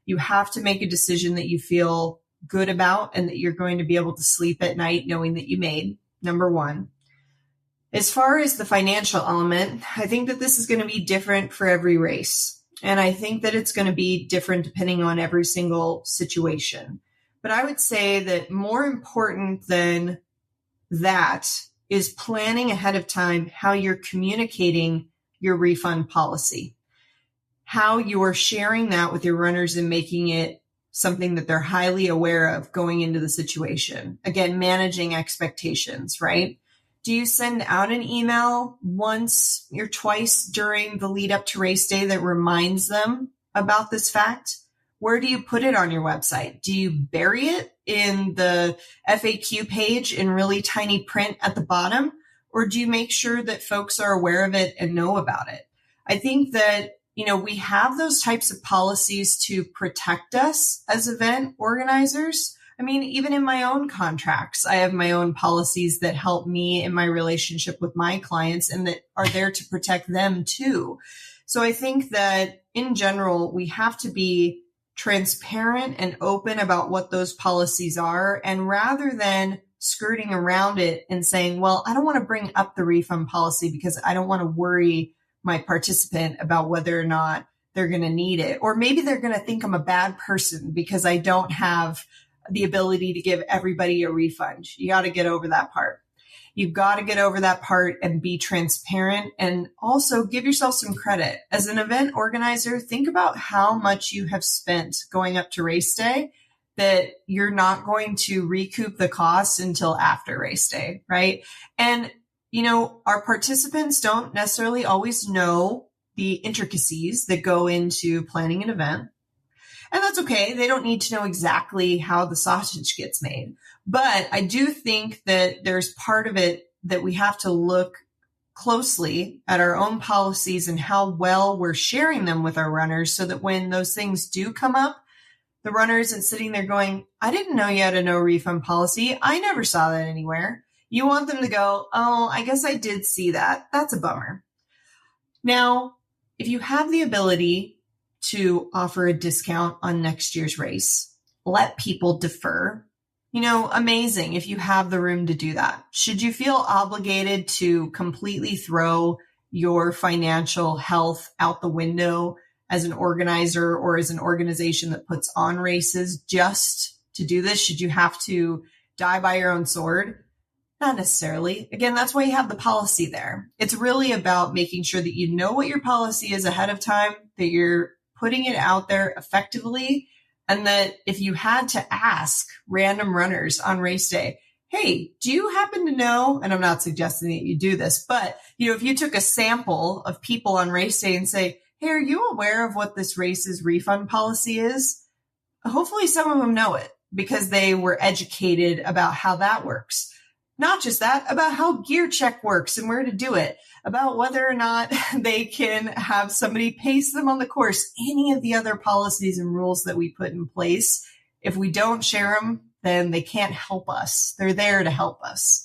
B: You have to make a decision that you feel good about and that you're going to be able to sleep at night knowing that you made, number one. As far as the financial element, I think that this is going to be different for every race. And I think that it's going to be different depending on every single situation. But I would say that more important than that is planning ahead of time how you're communicating your refund policy, how you're sharing that with your runners and making it something that they're highly aware of going into the situation. Again, managing expectations, right? Do you send out an email once or twice during the lead up to race day that reminds them about this fact? Where do you put it on your website? Do you bury it in the FAQ page in really tiny print at the bottom? Or do you make sure that folks are aware of it and know about it? I think that, we have those types of policies to protect us as event organizers. I mean, even in my own contracts, I have my own policies that help me in my relationship with my clients and that are there to protect them too. So I think that in general, we have to be transparent and open about what those policies are. And rather than skirting around it and saying, well, I don't want to bring up the refund policy because I don't want to worry my participant about whether or not they're going to need it. Or maybe they're going to think I'm a bad person because I don't have the ability to give everybody a refund. You got to get over that part. You've got to get over that part and be transparent, and also give yourself some credit. As an event organizer, think about how much you have spent going up to race day that you're not going to recoup the cost until after race day, right? And, our participants don't necessarily always know the intricacies that go into planning an event. And that's okay. They don't need to know exactly how the sausage gets made. But I do think that there's part of it that we have to look closely at our own policies and how well we're sharing them with our runners, so that when those things do come up, the runner isn't sitting there going, I didn't know you had a no refund policy. I never saw that anywhere. You want them to go, oh, I guess I did see that. That's a bummer. Now, if you have the ability to offer a discount on next year's race, let people defer. Amazing if you have the room to do that. Should you feel obligated to completely throw your financial health out the window as an organizer or as an organization that puts on races just to do this? Should you have to die by your own sword? Not necessarily. Again, that's why you have the policy there. It's really about making sure that you know what your policy is ahead of time, that you're putting it out there effectively, and that if you had to ask random runners on race day, hey, do you happen to know, and I'm not suggesting that you do this, but if you took a sample of people on race day and say, hey, are you aware of what this race's refund policy is? Hopefully some of them know it because they were educated about how that works. Not just that, about how gear check works and where to do it, about whether or not they can have somebody pace them on the course, any of the other policies and rules that we put in place. If we don't share them, then they can't help us. They're there to help us.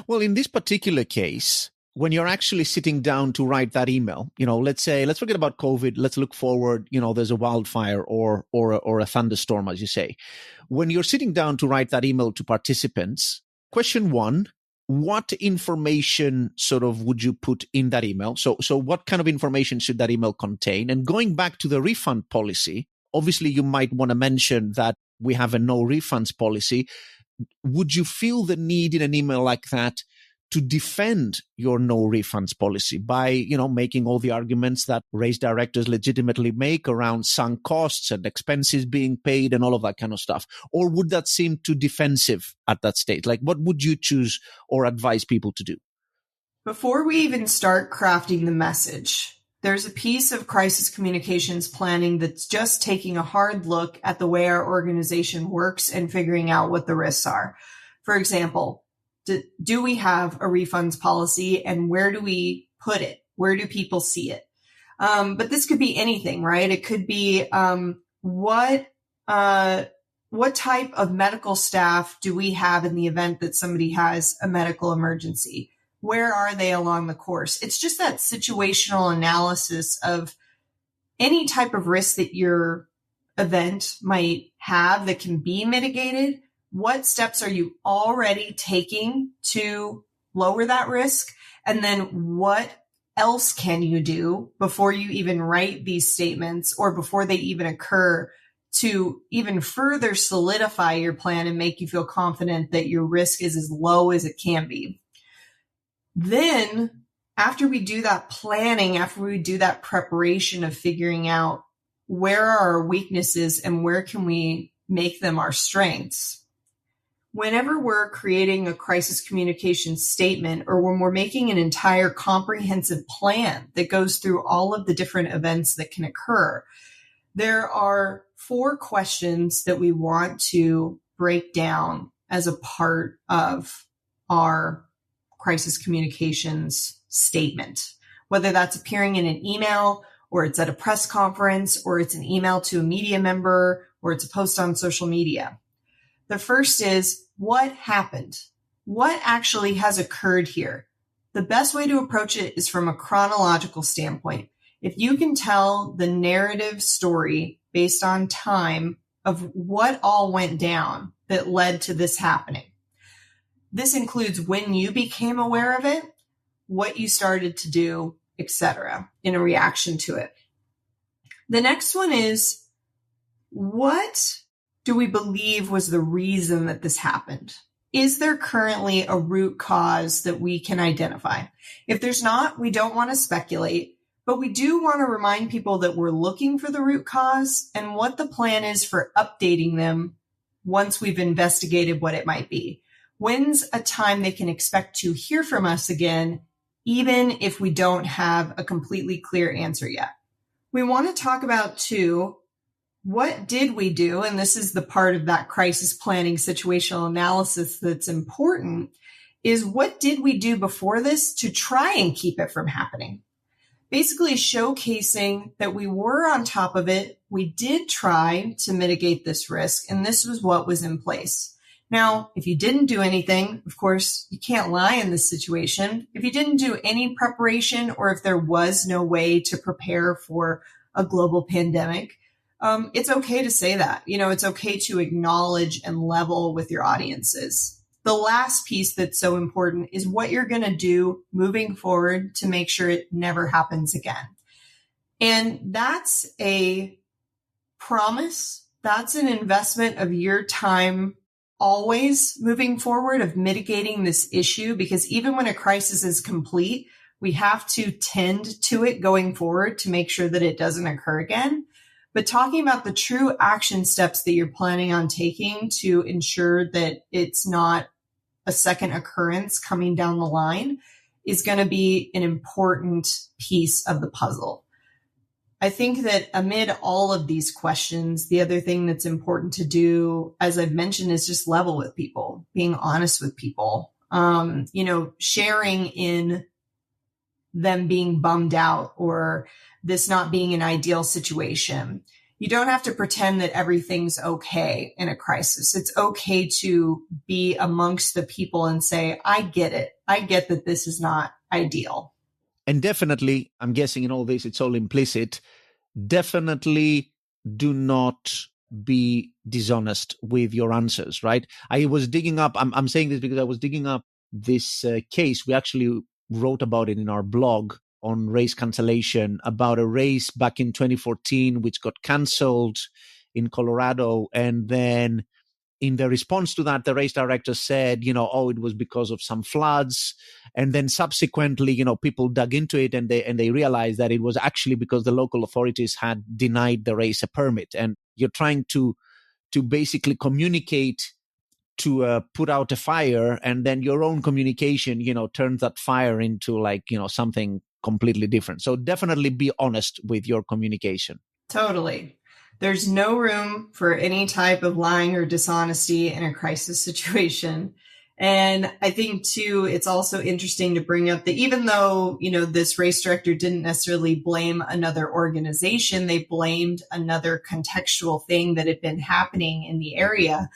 A: Well, in this particular case, when you're actually sitting down to write that email, let's forget about COVID. Let's look forward. There's a wildfire or a thunderstorm, as you say. When you're sitting down to write that email to participants, question one, what information sort of would you put in that email? So what kind of information should that email contain? And going back to the refund policy, obviously you might want to mention that we have a no refunds policy. Would you feel the need in an email like that to defend your no refunds policy by, making all the arguments that race directors legitimately make around sunk costs and expenses being paid and all of that kind of stuff? Or would that seem too defensive at that stage? Like, what would you choose or advise people to do?
B: Before we even start crafting the message, there's a piece of crisis communications planning that's just taking a hard look at the way our organization works and figuring out what the risks are. For example, do we have a refunds policy, and where do we put it? Where do people see it? But this could be anything, right? It could be what type of medical staff do we have in the event that somebody has a medical emergency? Where are they along the course? It's just that situational analysis of any type of risk that your event might have that can be mitigated. What steps are you already taking to lower that risk? And then what else can you do before you even write these statements or before they even occur to even further solidify your plan and make you feel confident that your risk is as low as it can be? Then after we do that planning, after we do that preparation of figuring out where are our weaknesses and where can we make them our strengths, whenever we're creating a crisis communication statement or when we're making an entire comprehensive plan that goes through all of the different events that can occur, there are 4 questions that we want to break down as a part of our crisis communications statement, whether that's appearing in an email or it's at a press conference or it's an email to a media member or it's a post on social media. The first is, what happened? What actually has occurred here? The best way to approach it is from a chronological standpoint. If you can tell the narrative story based on time of what all went down that led to this happening. This includes when you became aware of it, what you started to do, etc., in a reaction to it. The next one is, what do we believe was the reason that this happened? Is there currently a root cause that we can identify? If there's not, we don't want to speculate, but we do want to remind people that we're looking for the root cause and what the plan is for updating them once we've investigated what it might be. When's a time they can expect to hear from us again, even if we don't have a completely clear answer yet? We want to talk about, too, what did we do? And this is the part of that crisis planning situational analysis that's important, is what did we do before this to try and keep it from happening? Basically showcasing that we were on top of it. We did try to mitigate this risk, and this was what was in place. Now, if you didn't do anything, of course, you can't lie in this situation. If you didn't do any preparation, or if there was no way to prepare for a global pandemic, it's okay to say that. It's okay to acknowledge and level with your audiences. The last piece that's so important is what you're going to do moving forward to make sure it never happens again. And that's a promise. That's an investment of your time always moving forward, of mitigating this issue, because even when a crisis is complete, we have to tend to it going forward to make sure that it doesn't occur again. But talking about the true action steps that you're planning on taking to ensure that it's not a second occurrence coming down the line is going to be an important piece of the puzzle. I think that amid all of these questions, the other thing that's important to do, as I've mentioned, is just level with people, being honest with people, sharing in them being bummed out or this not being an ideal situation. You don't have to pretend that everything's okay in a crisis. It's okay to be amongst the people and say, I get it. I get that this is not ideal.
A: And definitely, I'm guessing in all this, it's all implicit. Definitely do not be dishonest with your answers, right? I was digging up, I'm saying this because I was digging up this case. We actually wrote about it in our blog on race cancellation, about a race back in 2014, which got canceled in Colorado. And then in the response to that, the race director said, it was because of some floods. And then subsequently, people dug into it and they realized that it was actually because the local authorities had denied the race a permit. And you're trying to basically communicate to put out a fire, and then your own communication, turns that fire into something completely different. So definitely be honest with your communication.
B: Totally. There's no room for any type of lying or dishonesty in a crisis situation. And I think, too, it's also interesting to bring up that even though, this race director didn't necessarily blame another organization, they blamed another contextual thing that had been happening in the area.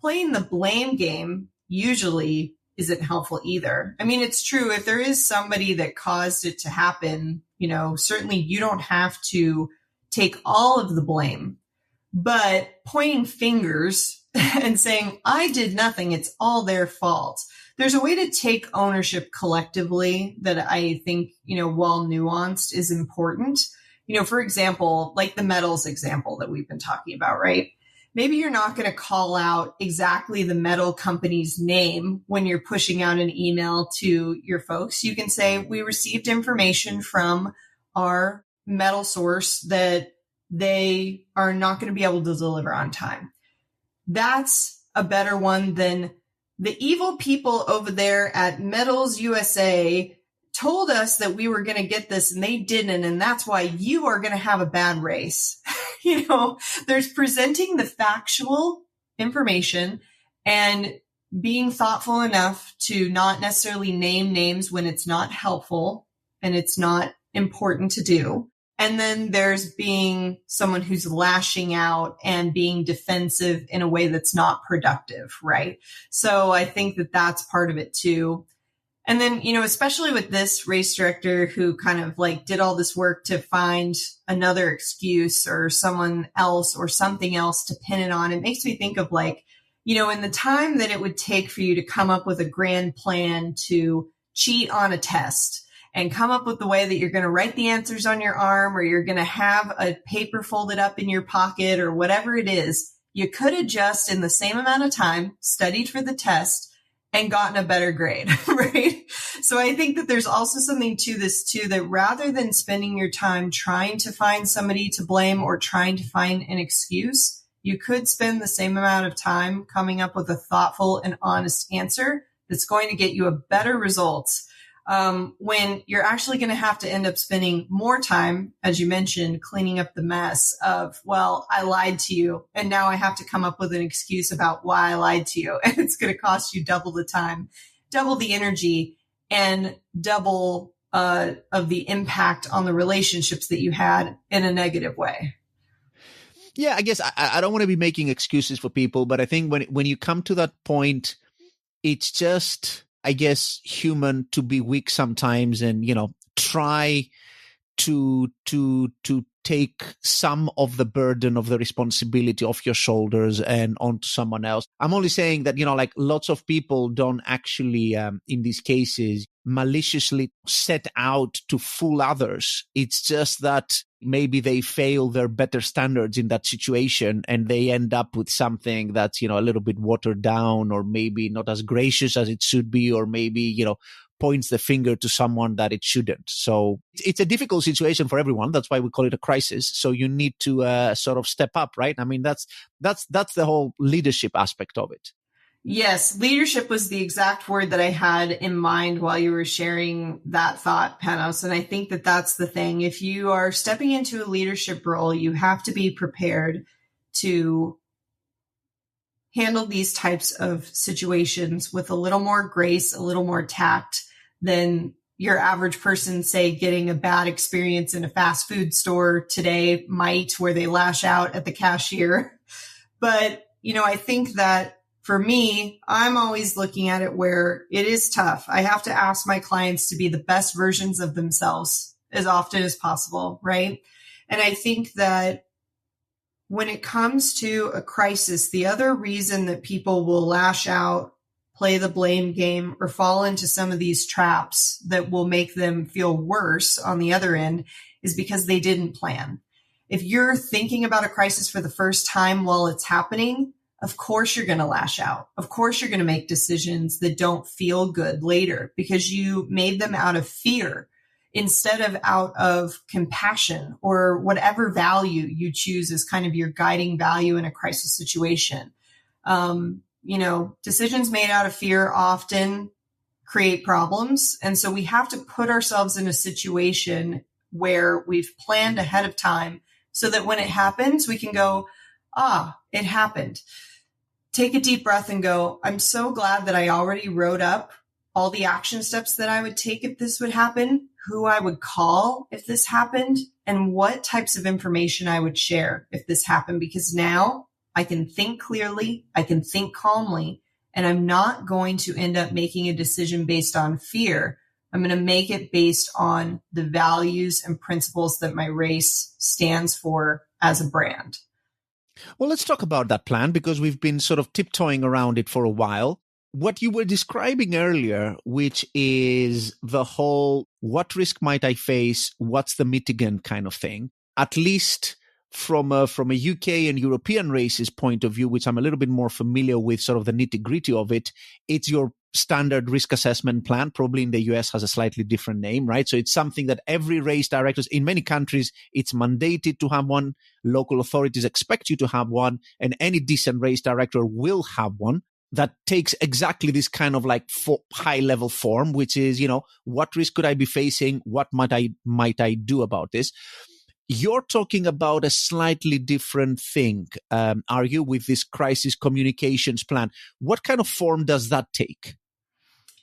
B: Playing the blame game usually isn't helpful either. I mean, it's true. If there is somebody that caused it to happen, certainly you don't have to take all of the blame, but pointing fingers and saying, I did nothing, it's all their fault. There's a way to take ownership collectively that I think, while nuanced, is important. For example, like the metals example that we've been talking about, right? Maybe you're not going to call out exactly the metal company's name when you're pushing out an email to your folks. You can say, we received information from our metal source that they are not going to be able to deliver on time. That's a better one than the evil people over there at Metals USA told us that we were going to get this and they didn't. And that's why you are going to have a bad race. There's presenting the factual information and being thoughtful enough to not necessarily name names when it's not helpful and it's not important to do. And then there's being someone who's lashing out and being defensive in a way that's not productive, right? So I think that that's part of it too. And then, especially with this race director who kind of did all this work to find another excuse or someone else or something else to pin it on, it makes me think of in the time that it would take for you to come up with a grand plan to cheat on a test and come up with the way that you're going to write the answers on your arm, or you're going to have a paper folded up in your pocket, or whatever it is. You could have just, in the same amount of time, studied for the test and gotten a better grade, right? So I think that there's also something to this too, that rather than spending your time trying to find somebody to blame or trying to find an excuse, you could spend the same amount of time coming up with a thoughtful and honest answer that's going to get you a better result. When you're actually going to have to end up spending more time, as you mentioned, cleaning up the mess of, well, I lied to you, and now I have to come up with an excuse about why I lied to you. And it's going to cost you double the time, double the energy, and double of the impact on the relationships that you had in a negative way.
A: Yeah, I guess I don't want to be making excuses for people, but I think when you come to that point, it's just, I guess, human to be weak sometimes and, try to take some of the burden of the responsibility off your shoulders and onto someone else. I'm only saying that, lots of people don't actually, in these cases, maliciously set out to fool others. It's just that maybe they fail their better standards in that situation and they end up with something that's, a little bit watered down, or maybe not as gracious as it should be, or maybe, points the finger to someone that it shouldn't. So it's a difficult situation for everyone. That's why we call it a crisis. So you need to sort of step up, right? I mean, that's the whole leadership aspect of it.
B: Yes, leadership was the exact word that I had in mind while you were sharing that thought, Panos. And I think that that's the thing. If you are stepping into a leadership role, you have to be prepared to handle these types of situations with a little more grace, a little more tact than your average person, say, getting a bad experience in a fast food store today might, where they lash out at the cashier. But, I think that for me, I'm always looking at it where it is tough. I have to ask my clients to be the best versions of themselves as often as possible, right? And I think that when it comes to a crisis, the other reason that people will lash out, play the blame game, or fall into some of these traps that will make them feel worse on the other end is because they didn't plan. If you're thinking about a crisis for the first time while it's happening, of course you're going to lash out. Of course you're going to make decisions that don't feel good later because you made them out of fear instead of out of compassion or whatever value you choose as kind of your guiding value in a crisis situation. Decisions made out of fear often create problems. And so we have to put ourselves in a situation where we've planned ahead of time so that when it happens, we can go, it happened. Take a deep breath and go, I'm so glad that I already wrote up all the action steps that I would take if this would happen, who I would call if this happened, and what types of information I would share if this happened, because now I can think clearly, I can think calmly, and I'm not going to end up making a decision based on fear. I'm going to make it based on the values and principles that my race stands for as a brand.
A: Well, let's talk about that plan because we've been sort of tiptoeing around it for a while. What you were describing earlier, which is the whole what risk might I face, what's the mitigant kind of thing, at least from a UK and European races point of view, which I'm a little bit more familiar with sort of the nitty-gritty of it, it's your standard risk assessment plan. Probably in the US has a slightly different name, right? So it's something that every race directors in many countries, it's mandated to have one. Local authorities expect you to have one, and any decent race director will have one that takes exactly this kind of like high level form, which is, what risk could I be facing? What might I do about this? You're talking about a slightly different thing, are you, with this crisis communications plan? What kind of form does that take?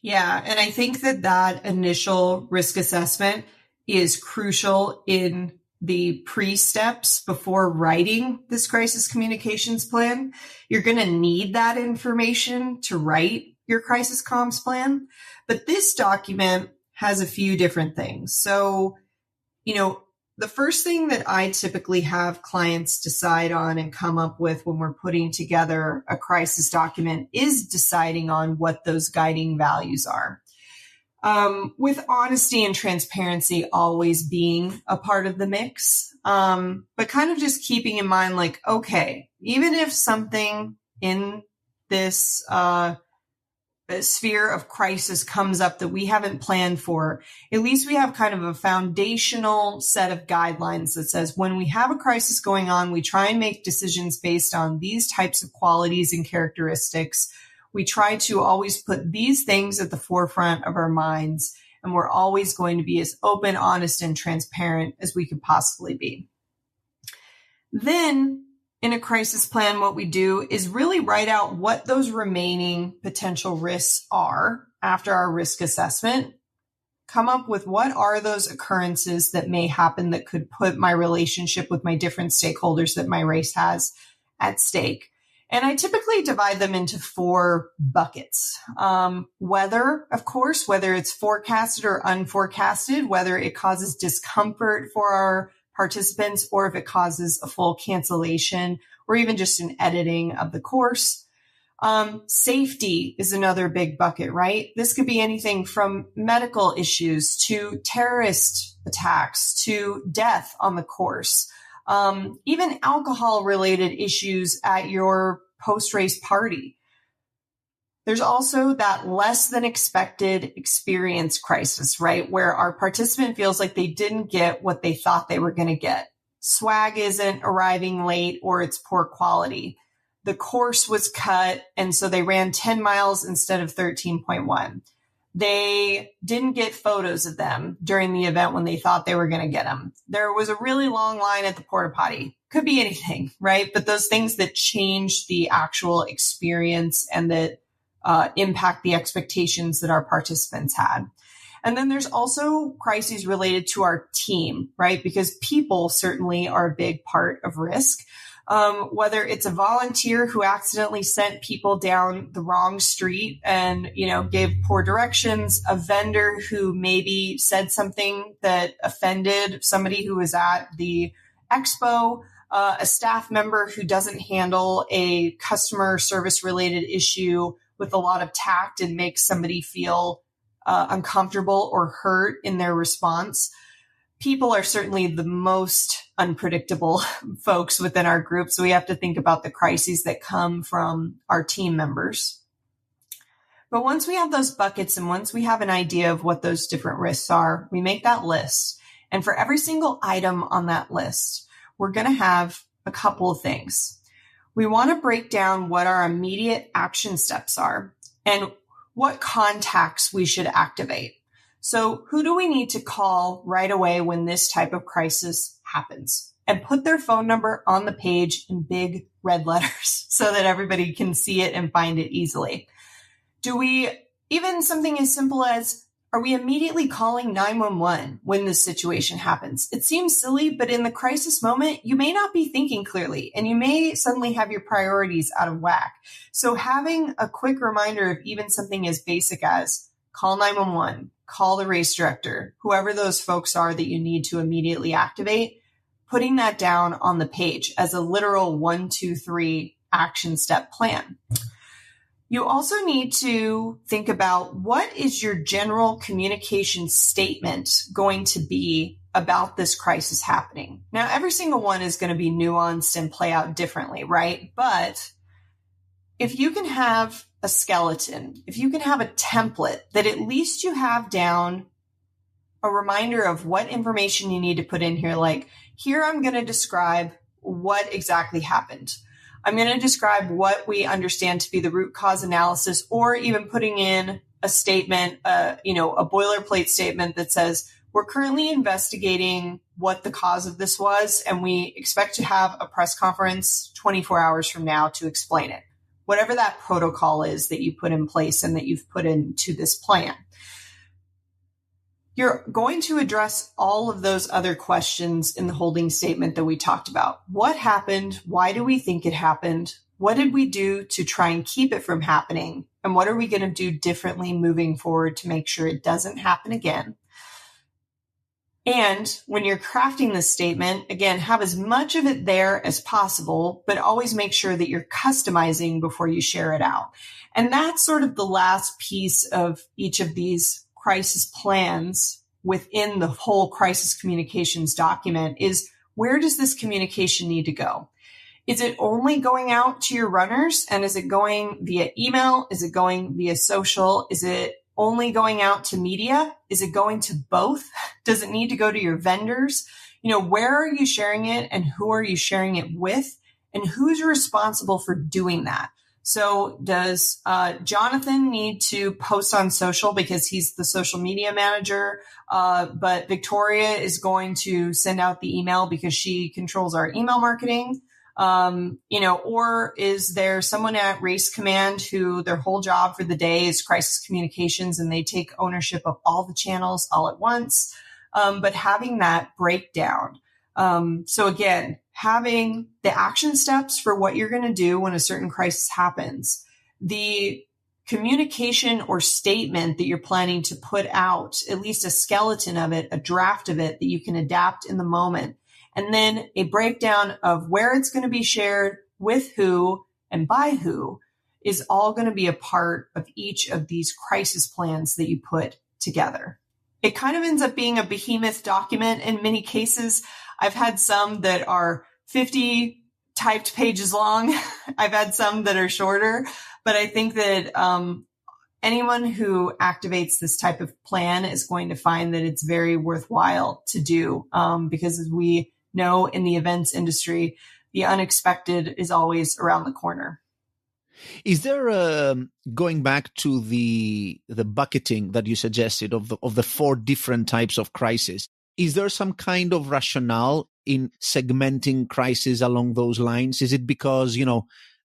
B: Yeah, and I think that initial risk assessment is crucial in the pre-steps before writing this crisis communications plan. You're going to need that information to write your crisis comms plan. But this document has a few different things. So, the first thing that I typically have clients decide on and come up with when we're putting together a crisis document is deciding on what those guiding values are. with honesty and transparency always being a part of the mix. But kind of just keeping in mind, like, okay, even if something in this sphere of crisis comes up that we haven't planned for, at least we have kind of a foundational set of guidelines that says when we have a crisis going on, we try and make decisions based on these types of qualities and characteristics. We try to always put these things at the forefront of our minds, and we're always going to be as open, honest, and transparent as we could possibly be. Then in a crisis plan, what we do is really write out what those remaining potential risks are after our risk assessment, come up with what are those occurrences that may happen that could put my relationship with my different stakeholders that my race has at stake. And I typically divide them into 4 buckets. Weather, of course, whether it's forecasted or unforecasted, whether it causes discomfort for our participants or if it causes a full cancellation or even just an editing of the course. Safety is another big bucket, right? This could be anything from medical issues to terrorist attacks to death on the course. Even alcohol-related issues at your post-race party. There's also that less than expected experience crisis, right? Where our participant feels like they didn't get what they thought they were going to get. Swag isn't arriving late or it's poor quality. The course was cut, and so they ran 10 miles instead of 13.1. They didn't get photos of them during the event when they thought they were going to get them. There was a really long line at the porta potty. Could be anything, right? But those things that change the actual experience and that impact the expectations that our participants had. And then there's also crises related to our team, right? Because people certainly are a big part of risk. Whether it's a volunteer who accidentally sent people down the wrong street and, gave poor directions, a vendor who maybe said something that offended somebody who was at the expo, a staff member who doesn't handle a customer service related issue with a lot of tact and makes somebody feel uncomfortable or hurt in their response. People are certainly the most unpredictable folks within our group. So we have to think about the crises that come from our team members. But once we have those buckets and once we have an idea of what those different risks are, we make that list. And for every single item on that list, we're going to have a couple of things. We want to break down what our immediate action steps are and what contacts we should activate. So who do we need to call right away when this type of crisis happens? And put their phone number on the page in big red letters so that everybody can see it and find it easily. Do we, even something as simple as, are we immediately calling 911 when this situation happens? It seems silly, but in the crisis moment, you may not be thinking clearly and you may suddenly have your priorities out of whack. So having a quick reminder of even something as basic as call 911, call the race director, whoever those folks are that you need to immediately activate, putting that down on the page as a literal 1, 2, 3 action step plan. You also need to think about what is your general communication statement going to be about this crisis happening. Now, every single one is going to be nuanced and play out differently, right? But if you can have a skeleton, if you can have a template that at least you have down a reminder of what information you need to put in here, like here I'm going to describe what exactly happened. I'm going to describe what we understand to be the root cause analysis, or even putting in a statement, a boilerplate statement that says, we're currently investigating what the cause of this was, and we expect to have a press conference 24 hours from now to explain it. Whatever that protocol is that you put in place and that you've put into this plan. You're going to address all of those other questions in the holding statement that we talked about. What happened? Why do we think it happened? What did we do to try and keep it from happening? And what are we going to do differently moving forward to make sure it doesn't happen again? And when you're crafting this statement, again, have as much of it there as possible, but always make sure that you're customizing before you share it out. And that's sort of the last piece of each of these crisis plans within the whole crisis communications document is, where does this communication need to go? Is it only going out to your runners? And is it going via email? Is it going via social? Is it only going out to media? Is it going to both? Does it need to go to your vendors? Where are you sharing it and who are you sharing it with? And who's responsible for doing that? So does Jonathan need to post on social because he's the social media manager, but Victoria is going to send out the email because she controls our email marketing? Or is there someone at Race Command who their whole job for the day is crisis communications and they take ownership of all the channels all at once? But having that breakdown. So again, having the action steps for what you're going to do when a certain crisis happens, the communication or statement that you're planning to put out, at least a skeleton of it, a draft of it that you can adapt in the moment, and then a breakdown of where it's going to be shared, with who, and by who, is all going to be a part of each of these crisis plans that you put together. It kind of ends up being a behemoth document in many cases. I've had some that are 50 typed pages long. I've had some that are shorter, but I think that anyone who activates this type of plan is going to find that it's very worthwhile to do, because as we know in the events industry, the unexpected is always around the corner.
A: Is there going back to the bucketing that you suggested of the four different types of crisis? Is there some kind of rationale in segmenting crises along those lines? Is it because,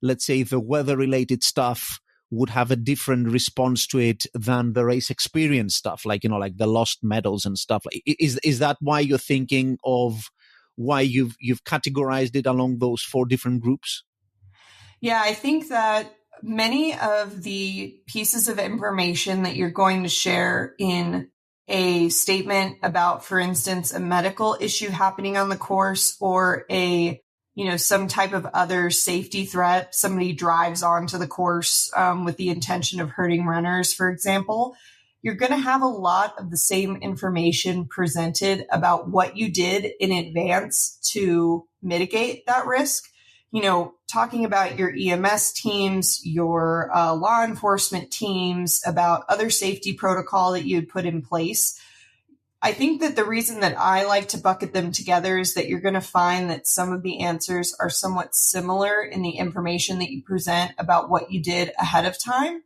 A: let's say the weather-related stuff would have a different response to it than the race experience stuff, like the lost medals and stuff? Is that why you're thinking of why you've categorized it along those four different groups?
B: Yeah, I think that many of the pieces of information that you're going to share in a statement about, for instance, a medical issue happening on the course or some type of other safety threat, somebody drives onto the course with the intention of hurting runners, for example, you're going to have a lot of the same information presented about what you did in advance to mitigate that risk. Talking about your EMS teams, your law enforcement teams, about other safety protocol that you had put in place. I think that the reason that I like to bucket them together is that you're going to find that some of the answers are somewhat similar in the information that you present about what you did ahead of time,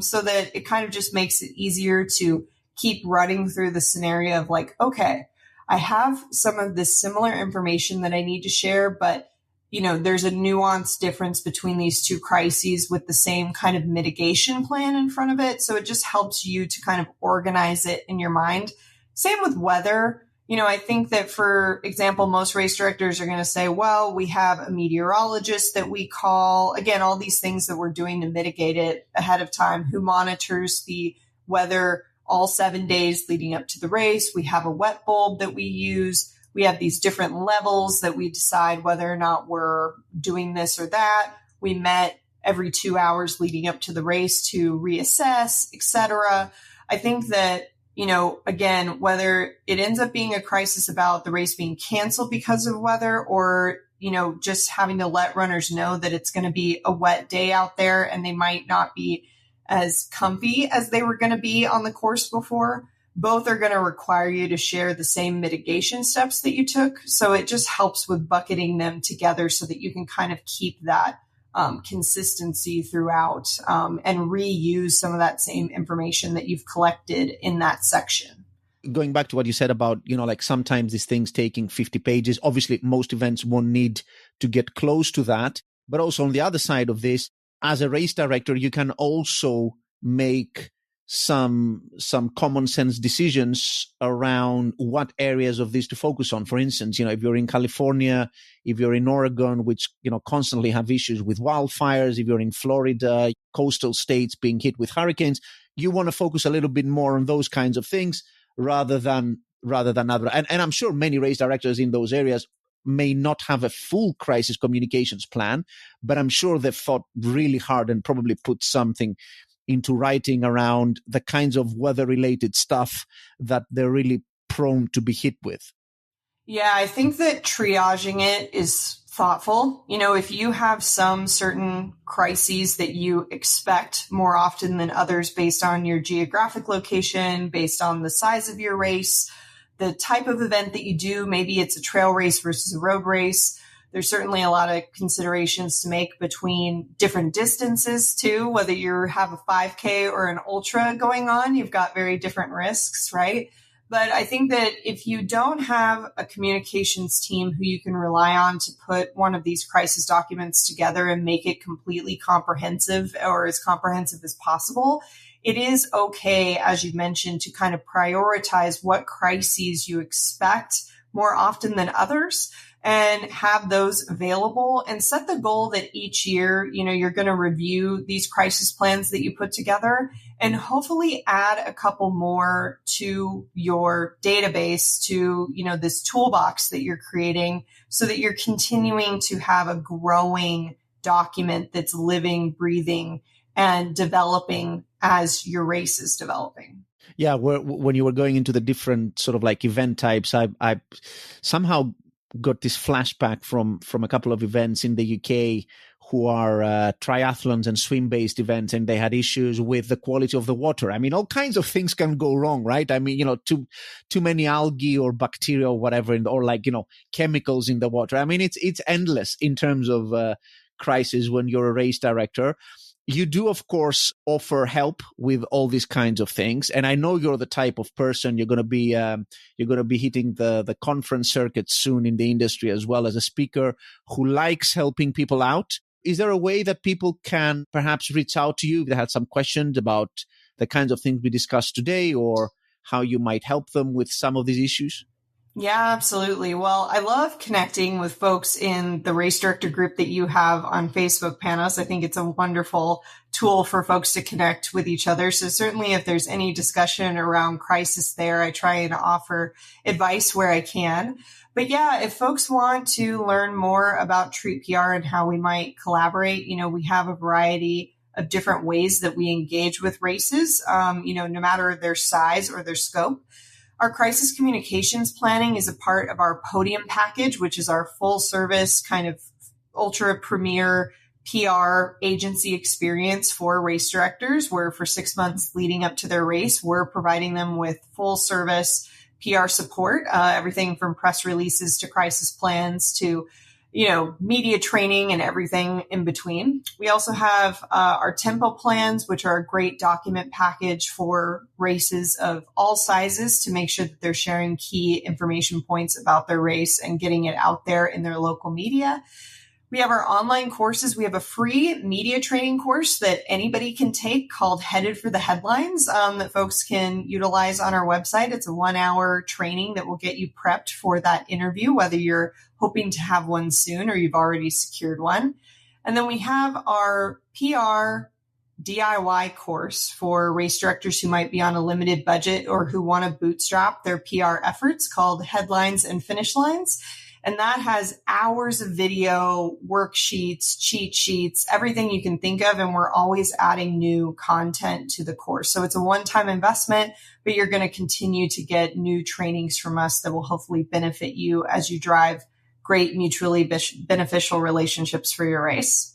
B: so that it kind of just makes it easier to keep running through the scenario of like, okay, I have some of this similar information that I need to share, but there's a nuanced difference between these two crises with the same kind of mitigation plan in front of it. So it just helps you to kind of organize it in your mind. Same with weather. I think that, for example, most race directors are going to say, well, we have a meteorologist that we call, again, all these things that we're doing to mitigate it ahead of time, who monitors the weather all 7 days leading up to the race. We have a wet bulb that we use. We have these different levels that we decide whether or not we're doing this or that. We met every 2 hours leading up to the race to reassess, etc. I think that, again, whether it ends up being a crisis about the race being canceled because of weather, or, just having to let runners know that it's going to be a wet day out there and they might not be as comfy as they were going to be on the course before, both are going to require you to share the same mitigation steps that you took. So it just helps with bucketing them together so that you can kind of keep that consistency throughout, and reuse some of that same information that you've collected in that section.
A: Going back to what you said about, sometimes these things taking 50 pages, obviously most events won't need to get close to that. But also on the other side of this, as a race director, you can also make some common sense decisions around what areas of this to focus on. For instance, if you're in California, if you're in Oregon, which, constantly have issues with wildfires, if you're in Florida, coastal states being hit with hurricanes, you want to focus a little bit more on those kinds of things rather than other. And I'm sure many race directors in those areas may not have a full crisis communications plan, but I'm sure they've thought really hard and probably put something into writing around the kinds of weather-related stuff that they're really prone to be hit with?
B: Yeah, I think that triaging it is thoughtful. If you have some certain crises that you expect more often than others based on your geographic location, based on the size of your race, the type of event that you do, maybe it's a trail race versus a road race. There's certainly a lot of considerations to make between different distances too, whether you have a 5K or an ultra going on, you've got very different risks, right? But I think that if you don't have a communications team who you can rely on to put one of these crisis documents together and make it completely comprehensive or as comprehensive as possible, it is okay, as you mentioned, to kind of prioritize what crises you expect more often than others and have those available and set the goal that each year, you're going to review these crisis plans that you put together and hopefully add a couple more to your database, to, this toolbox that you're creating so that you're continuing to have a growing document that's living, breathing, and developing as your race is developing.
A: Yeah, when you were going into the different sort of like event types, I somehow got this flashback from a couple of events in the UK who are triathlons and swim-based events, and they had issues with the quality of the water. I mean, all kinds of things can go wrong, right? I mean, too many algae or bacteria or whatever, or chemicals in the water. I mean, it's endless in terms of crisis when you're a race director. You do, of course, offer help with all these kinds of things, and I know you're the type of person you're going to be hitting the conference circuit soon in the industry as well as a speaker who likes helping people out. Is there a way that people can perhaps reach out to you if they had some questions about the kinds of things we discussed today, or how you might help them with some of these issues?
B: Yeah, absolutely. Well, I love connecting with folks in the race director group that you have on Facebook, Panos. I think it's a wonderful tool for folks to connect with each other. So certainly if there's any discussion around crisis there, I try and offer advice where I can. But yeah, if folks want to learn more about Treat PR and how we might collaborate, we have a variety of different ways that we engage with races, no matter their size or their scope. Our crisis communications planning is a part of our podium package, which is our full service kind of ultra premier PR agency experience for race directors, where for 6 months leading up to their race, we're providing them with full service PR support, everything from press releases to crisis plans to media training and everything in between. We also have our tempo plans, which are a great document package for races of all sizes to make sure that they're sharing key information points about their race and getting it out there in their local media. We have our online courses. We have a free media training course that anybody can take called Headed for the Headlines that folks can utilize on our website. It's a 1-hour training that will get you prepped for that interview, whether you're hoping to have one soon or you've already secured one. And then we have our PR DIY course for race directors who might be on a limited budget or who want to bootstrap their PR efforts, called Headlines and Finish Lines. And that has hours of video, worksheets, cheat sheets, everything you can think of. And we're always adding new content to the course. So it's a one-time investment, but you're going to continue to get new trainings from us that will hopefully benefit you as you drive great mutually beneficial relationships for your race.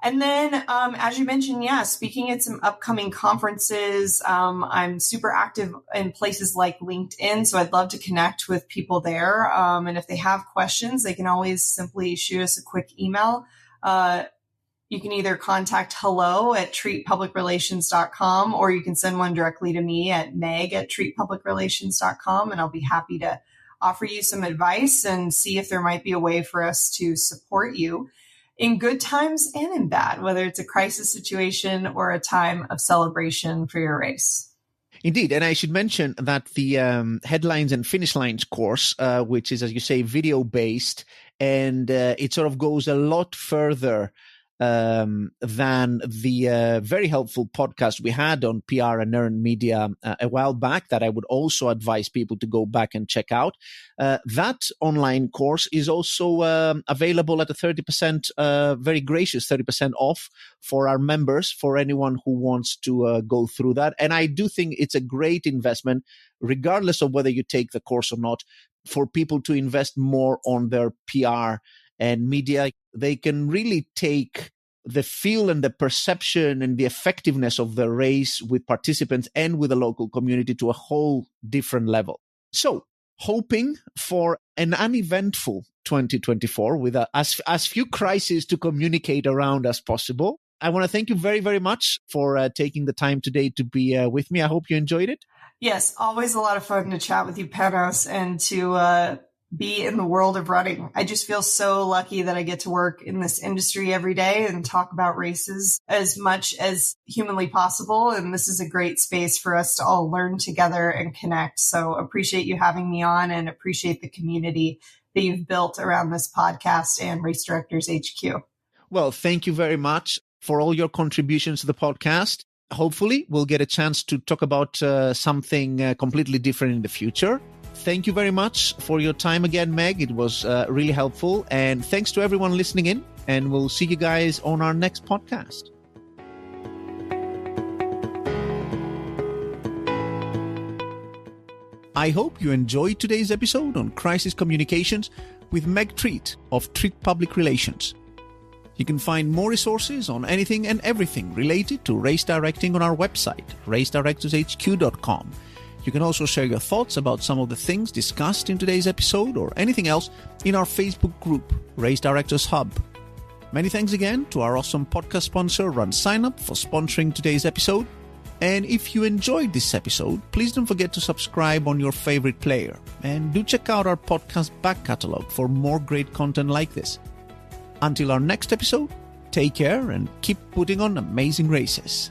B: And then, as you mentioned, speaking at some upcoming conferences, I'm super active in places like LinkedIn. So I'd love to connect with people there. And if they have questions, they can always simply shoot us a quick email. You can either contact hello@treatpublicrelations.com, or you can send one directly to me at meg@treatpublicrelations.com. And I'll be happy to offer you some advice and see if there might be a way for us to support you in good times and in bad, whether it's a crisis situation or a time of celebration for your race.
A: Indeed. And I should mention that the Headlines and Finish Lines course, which is, as you say, video-based, and it sort of goes a lot further than the very helpful podcast we had on PR and earned media a while back that I would also advise people to go back and check out. That online course is also available at a 30%, very gracious 30% off for our members, for anyone who wants to go through that. And I do think it's a great investment, regardless of whether you take the course or not, for people to invest more on their PR and media. They can really take the feel and the perception and the effectiveness of the race with participants and with the local community to a whole different level. So, hoping for an uneventful 2024 with as few crises to communicate around as possible. I want to thank you very, very much for taking the time today to be with me. I hope you enjoyed it.
B: Yes, always a lot of fun to chat with you, Panos, and to be in the world of running. I just feel so lucky that I get to work in this industry every day and talk about races as much as humanly possible. And this is a great space for us to all learn together and connect. So appreciate you having me on and appreciate the community that you've built around this podcast and Race Directors HQ.
A: Well, thank you very much for all your contributions to the podcast. Hopefully, we'll get a chance to talk about something completely different in the future. Thank you very much for your time again, Meg. It was really helpful. And thanks to everyone listening in. And we'll see you guys on our next podcast. I hope you enjoyed today's episode on crisis communications with Meg Treat of Treat Public Relations. You can find more resources on anything and everything related to race directing on our website, racedirectorshq.com. You can also share your thoughts about some of the things discussed in today's episode or anything else in our Facebook group, Race Directors Hub. Many thanks again to our awesome podcast sponsor, Run Sign Up, for sponsoring today's episode. And if you enjoyed this episode, please don't forget to subscribe on your favorite player. And do check out our podcast back catalog for more great content like this. Until our next episode, take care and keep putting on amazing races.